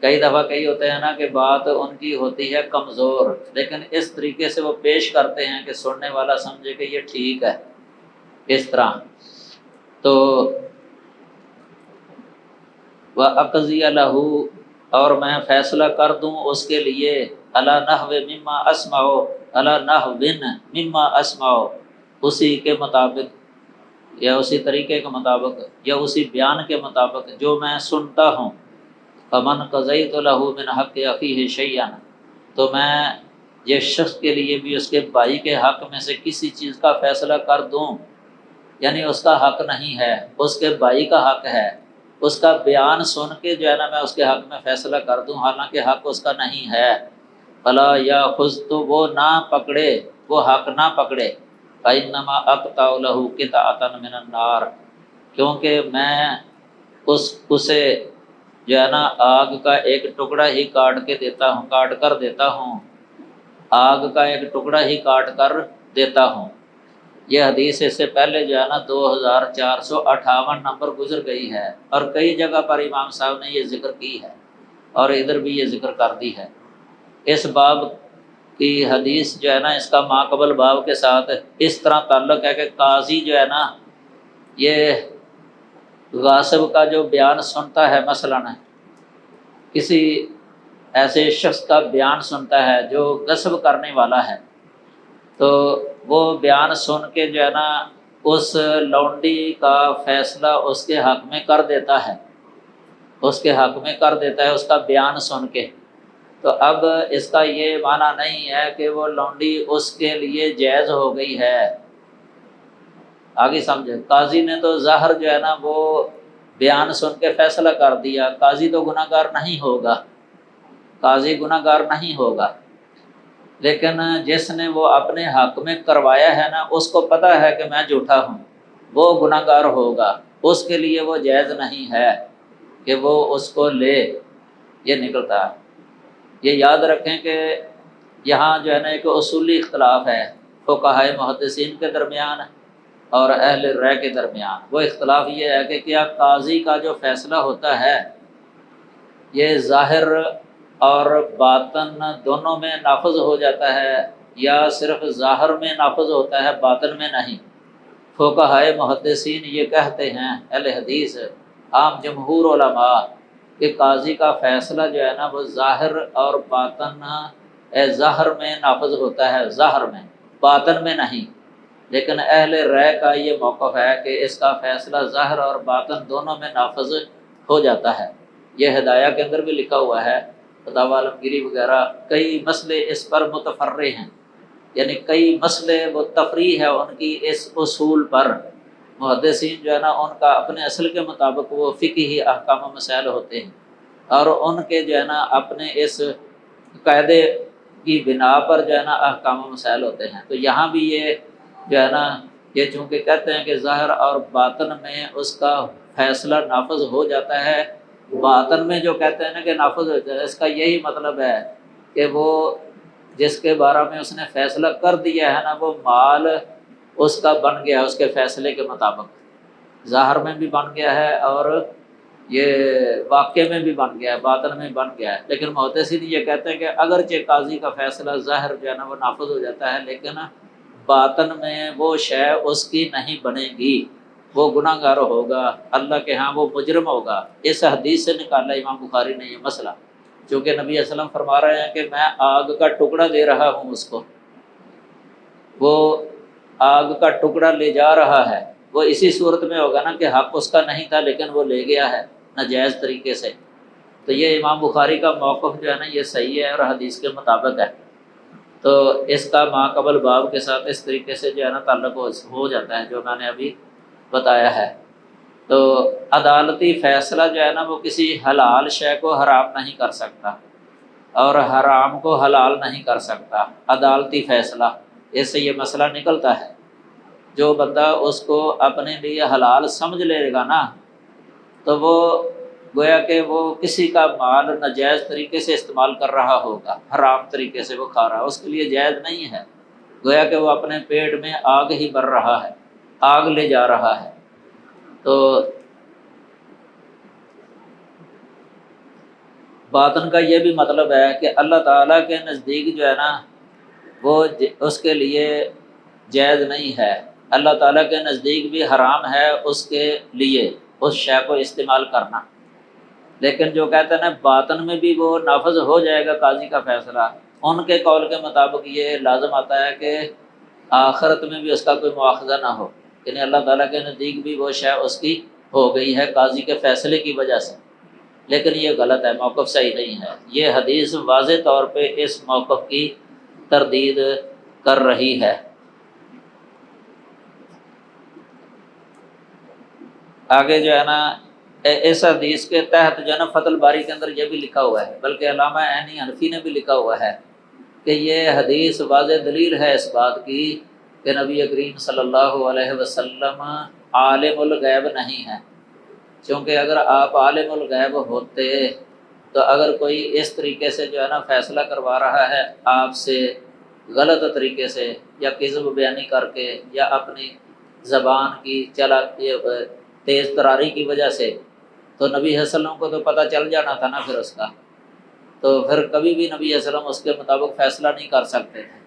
کئی دفعہ کئی ہوتے ہیں نا کہ بات ان کی ہوتی ہے کمزور، لیکن اس طریقے سے وہ پیش کرتے ہیں کہ سننے والا سمجھے کہ یہ ٹھیک ہے. اس طرح تو وَأَقْضِيَ لَهُ، اور میں فیصلہ کر دوں اس کے لیے الا نحو مما اسمع، الا نحو مما اسمع، اسی کے مطابق یا اسی طریقے کے مطابق یا اسی بیان کے مطابق جو میں سنتا ہوں۔ فمن قضیت له من حق اخیہ شیئا، تو میں جس شخص کے لیے بھی اس کے بھائی کے حق میں سے کسی چیز کا فیصلہ کر دوں، یعنی اس کا حق نہیں ہے، اس کے بھائی کا حق ہے، اس کا بیان سن کے جو ہے نا میں اس کے حق میں فیصلہ کر دوں حالانکہ حق اس کا نہیں ہے، فلا یاخذ، تو وہ نہ پکڑے، وہ حق نہ پکڑے، فانما اقطع له قطعۃ من النار، کیونکہ میں اسے جو ہے نا آگ کا ایک ٹکڑا ہی کاٹ کر دیتا ہوں، آگ کا ایک ٹکڑا ہی کاٹ کر دیتا ہوں۔ یہ حدیث اس سے پہلے جو ہے نا 2458 نمبر گزر گئی ہے، اور کئی جگہ پر امام صاحب نے یہ ذکر کی ہے اور ادھر بھی یہ ذکر کر دی ہے۔ اس باب کی حدیث جو ہے نا اس کا ماقبل باب کے ساتھ اس طرح تعلق ہے کہ قاضی جو ہے نا یہ غاصب کا جو بیان سنتا ہے، مثلاً کسی ایسے شخص کا بیان سنتا ہے جو غصب کرنے والا ہے، تو وہ بیان سن کے جو ہے نا اس لونڈی کا فیصلہ اس کے حق میں کر دیتا ہے، اس کے حق میں کر دیتا ہے اس کا بیان سن کے۔ تو اب اس کا یہ معنی نہیں ہے کہ وہ لونڈی اس کے لیے جائز ہو گئی ہے، آگے سمجھے۔ قاضی نے تو ظاہر جو ہے نا وہ بیان سن کے فیصلہ کر دیا، قاضی تو گناہ گار نہیں ہوگا، قاضی گناہ گار نہیں ہوگا، لیکن جس نے وہ اپنے حق میں کروایا ہے نا اس کو پتہ ہے کہ میں جھوٹا ہوں، وہ گناہ گار ہوگا، اس کے لیے وہ جائز نہیں ہے کہ وہ اس کو لے، یہ نکلتا ہے۔ یہ یاد رکھیں کہ یہاں جو ہے نا ایک اصولی اختلاف ہے فقہائے محدثین کے درمیان اور اہل رائے کے درمیان۔ وہ اختلاف یہ ہے کہ کیا قاضی کا جو فیصلہ ہوتا ہے یہ ظاہر اور باطن دونوں میں نافذ ہو جاتا ہے یا صرف ظاہر میں نافذ ہوتا ہے باطن میں نہیں۔ فقہائے محدثین یہ کہتے ہیں، اہل حدیث عام جمہور علماء، کہ قاضی کا فیصلہ جو ہے نا وہ ظاہر اور باطن ظاہر میں نافذ ہوتا ہے، ظاہر میں، باطن میں نہیں۔ لیکن اہل رائے کا یہ موقف ہے کہ اس کا فیصلہ ظاہر اور باطن دونوں میں نافذ ہو جاتا ہے۔ یہ ہدایہ کے اندر بھی لکھا ہوا ہے، فتاوی عالمگیری وغیرہ، کئی مسئلے اس پر متفرع ہیں، یعنی کئی مسئلے وہ تفریع ہے ان کی اس اصول پر۔ محدثین جو ہے نا ان کا اپنے اصل کے مطابق وہ فقہی احکام و مسائل ہوتے ہیں، اور ان کے جو ہے نا اپنے اس قاعدے کی بنا پر جو ہے نا احکام و مسائل ہوتے ہیں۔ تو یہاں بھی یہ جو ہے نا یہ چونکہ کہتے ہیں کہ ظاہر اور باطن میں اس کا فیصلہ نافذ ہو جاتا ہے، باطن میں جو کہتے ہیں نا کہ نافذ ہو جاتا ہے، اس کا یہی مطلب ہے کہ وہ جس کے بارے میں اس نے فیصلہ کر دیا ہے نا وہ مال اس کا بن گیا اس کے فیصلے کے مطابق، ظاہر میں بھی بن گیا ہے اور یہ واقع میں بھی بن گیا ہے، باطن میں بن گیا ہے۔ لیکن محدثین یہ کہتے ہیں کہ اگرچہ قاضی کا فیصلہ ظاہر جو ہے نا وہ نافذ ہو جاتا ہے، لیکن باطن میں وہ شے اس کی نہیں بنے گی، وہ گناہ گار ہوگا، اللہ کے ہاں وہ مجرم ہوگا۔ اس حدیث سے نکالا امام بخاری نے یہ مسئلہ، چونکہ نبی صلی اللہ علیہ وسلم فرما رہے ہیں کہ میں آگ کا ٹکڑا دے رہا ہوں اس کو، وہ آگ کا ٹکڑا لے جا رہا ہے، وہ اسی صورت میں ہوگا نا کہ حق اس کا نہیں تھا لیکن وہ لے گیا ہے ناجائز طریقے سے۔ تو یہ امام بخاری کا موقف جو ہے نا یہ صحیح ہے اور حدیث کے مطابق ہے۔ تو اس کا ماقبل باب کے ساتھ اس طریقے سے جو ہے نا تعلق ہو جاتا ہے جو میں نے ابھی بتایا ہے۔ تو عدالتی فیصلہ جو ہے نا وہ کسی حلال شے کو حرام نہیں کر سکتا اور حرام کو حلال نہیں کر سکتا، عدالتی فیصلہ، اس سے یہ مسئلہ نکلتا ہے۔ جو بندہ اس کو اپنے لیے حلال سمجھ لے گا نا تو وہ گویا کہ وہ کسی کا مال ناجائز طریقے سے استعمال کر رہا ہوگا، حرام طریقے سے وہ کھا رہا ہے، اس کے لیے جائز نہیں ہے، گویا کہ وہ اپنے پیٹ میں آگ ہی بھر رہا ہے، آگ لے جا رہا ہے۔ تو باطن کا یہ بھی مطلب ہے کہ اللہ تعالیٰ کے نزدیک جو ہے نا وہ اس کے لیے جائز نہیں ہے، اللہ تعالیٰ کے نزدیک بھی حرام ہے اس کے لیے اس شے کو استعمال کرنا۔ لیکن جو کہتے ہیں نا باطن میں بھی وہ نافذ ہو جائے گا قاضی کا فیصلہ، ان کے قول کے مطابق یہ لازم آتا ہے کہ آخرت میں بھی اس کا کوئی مواخذہ نہ ہو، یعنی اللہ تعالیٰ کے نزدیک بھی وہ شے اس کی ہو گئی ہے قاضی کے فیصلے کی وجہ سے، لیکن یہ غلط ہے، موقف صحیح نہیں ہے۔ یہ حدیث واضح طور پہ اس موقف کی تردید کر رہی ہے۔ آگے جو ہے نا اس حدیث کے تحت جو ہے نا فتح الباری کے اندر یہ بھی لکھا ہوا ہے، بلکہ علامہ عینی حنفی نے بھی لکھا ہوا ہے کہ یہ حدیث واضح دلیل ہے اس بات کی کہ نبی کریم صلی اللہ علیہ وسلم عالم الغیب نہیں ہے، چونکہ اگر آپ عالم الغیب ہوتے تو اگر کوئی اس طریقے سے جو ہے نا فیصلہ کروا رہا ہے آپ سے غلط طریقے سے یا کذب بیانی کر کے یا اپنی زبان کی تیز تراری کی وجہ سے، تو نبی صلی اللہ علیہ وسلم کو تو پتہ چل جانا تھا نا پھر اس کا، تو پھر کبھی بھی نبی صلی اللہ علیہ وسلم اس کے مطابق فیصلہ نہیں کر سکتے تھے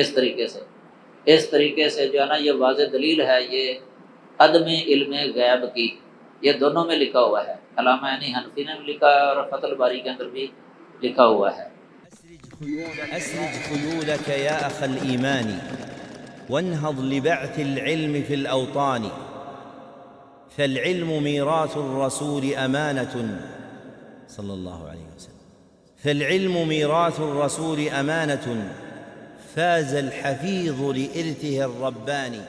اس طریقے سے جو ہے نا یہ واضح دلیل ہے یہ عدم علم غیب کی، یہ دونوں میں لکھا ہوا ہے، علامہ عینی حنفی نے بھی لکھا ہے اور فتح الباری کے اندر بھی لکھا ہوا ہے۔ أسرج خيولك يا أخ الإيمان وانهض لبعث العلم في الأوطان، فالعلم ميراث الرسول أمانة صلى الله عليه وسلم، فالعلم ميراث الرسول أمانة فاز الحفيظ لإرثه الرباني.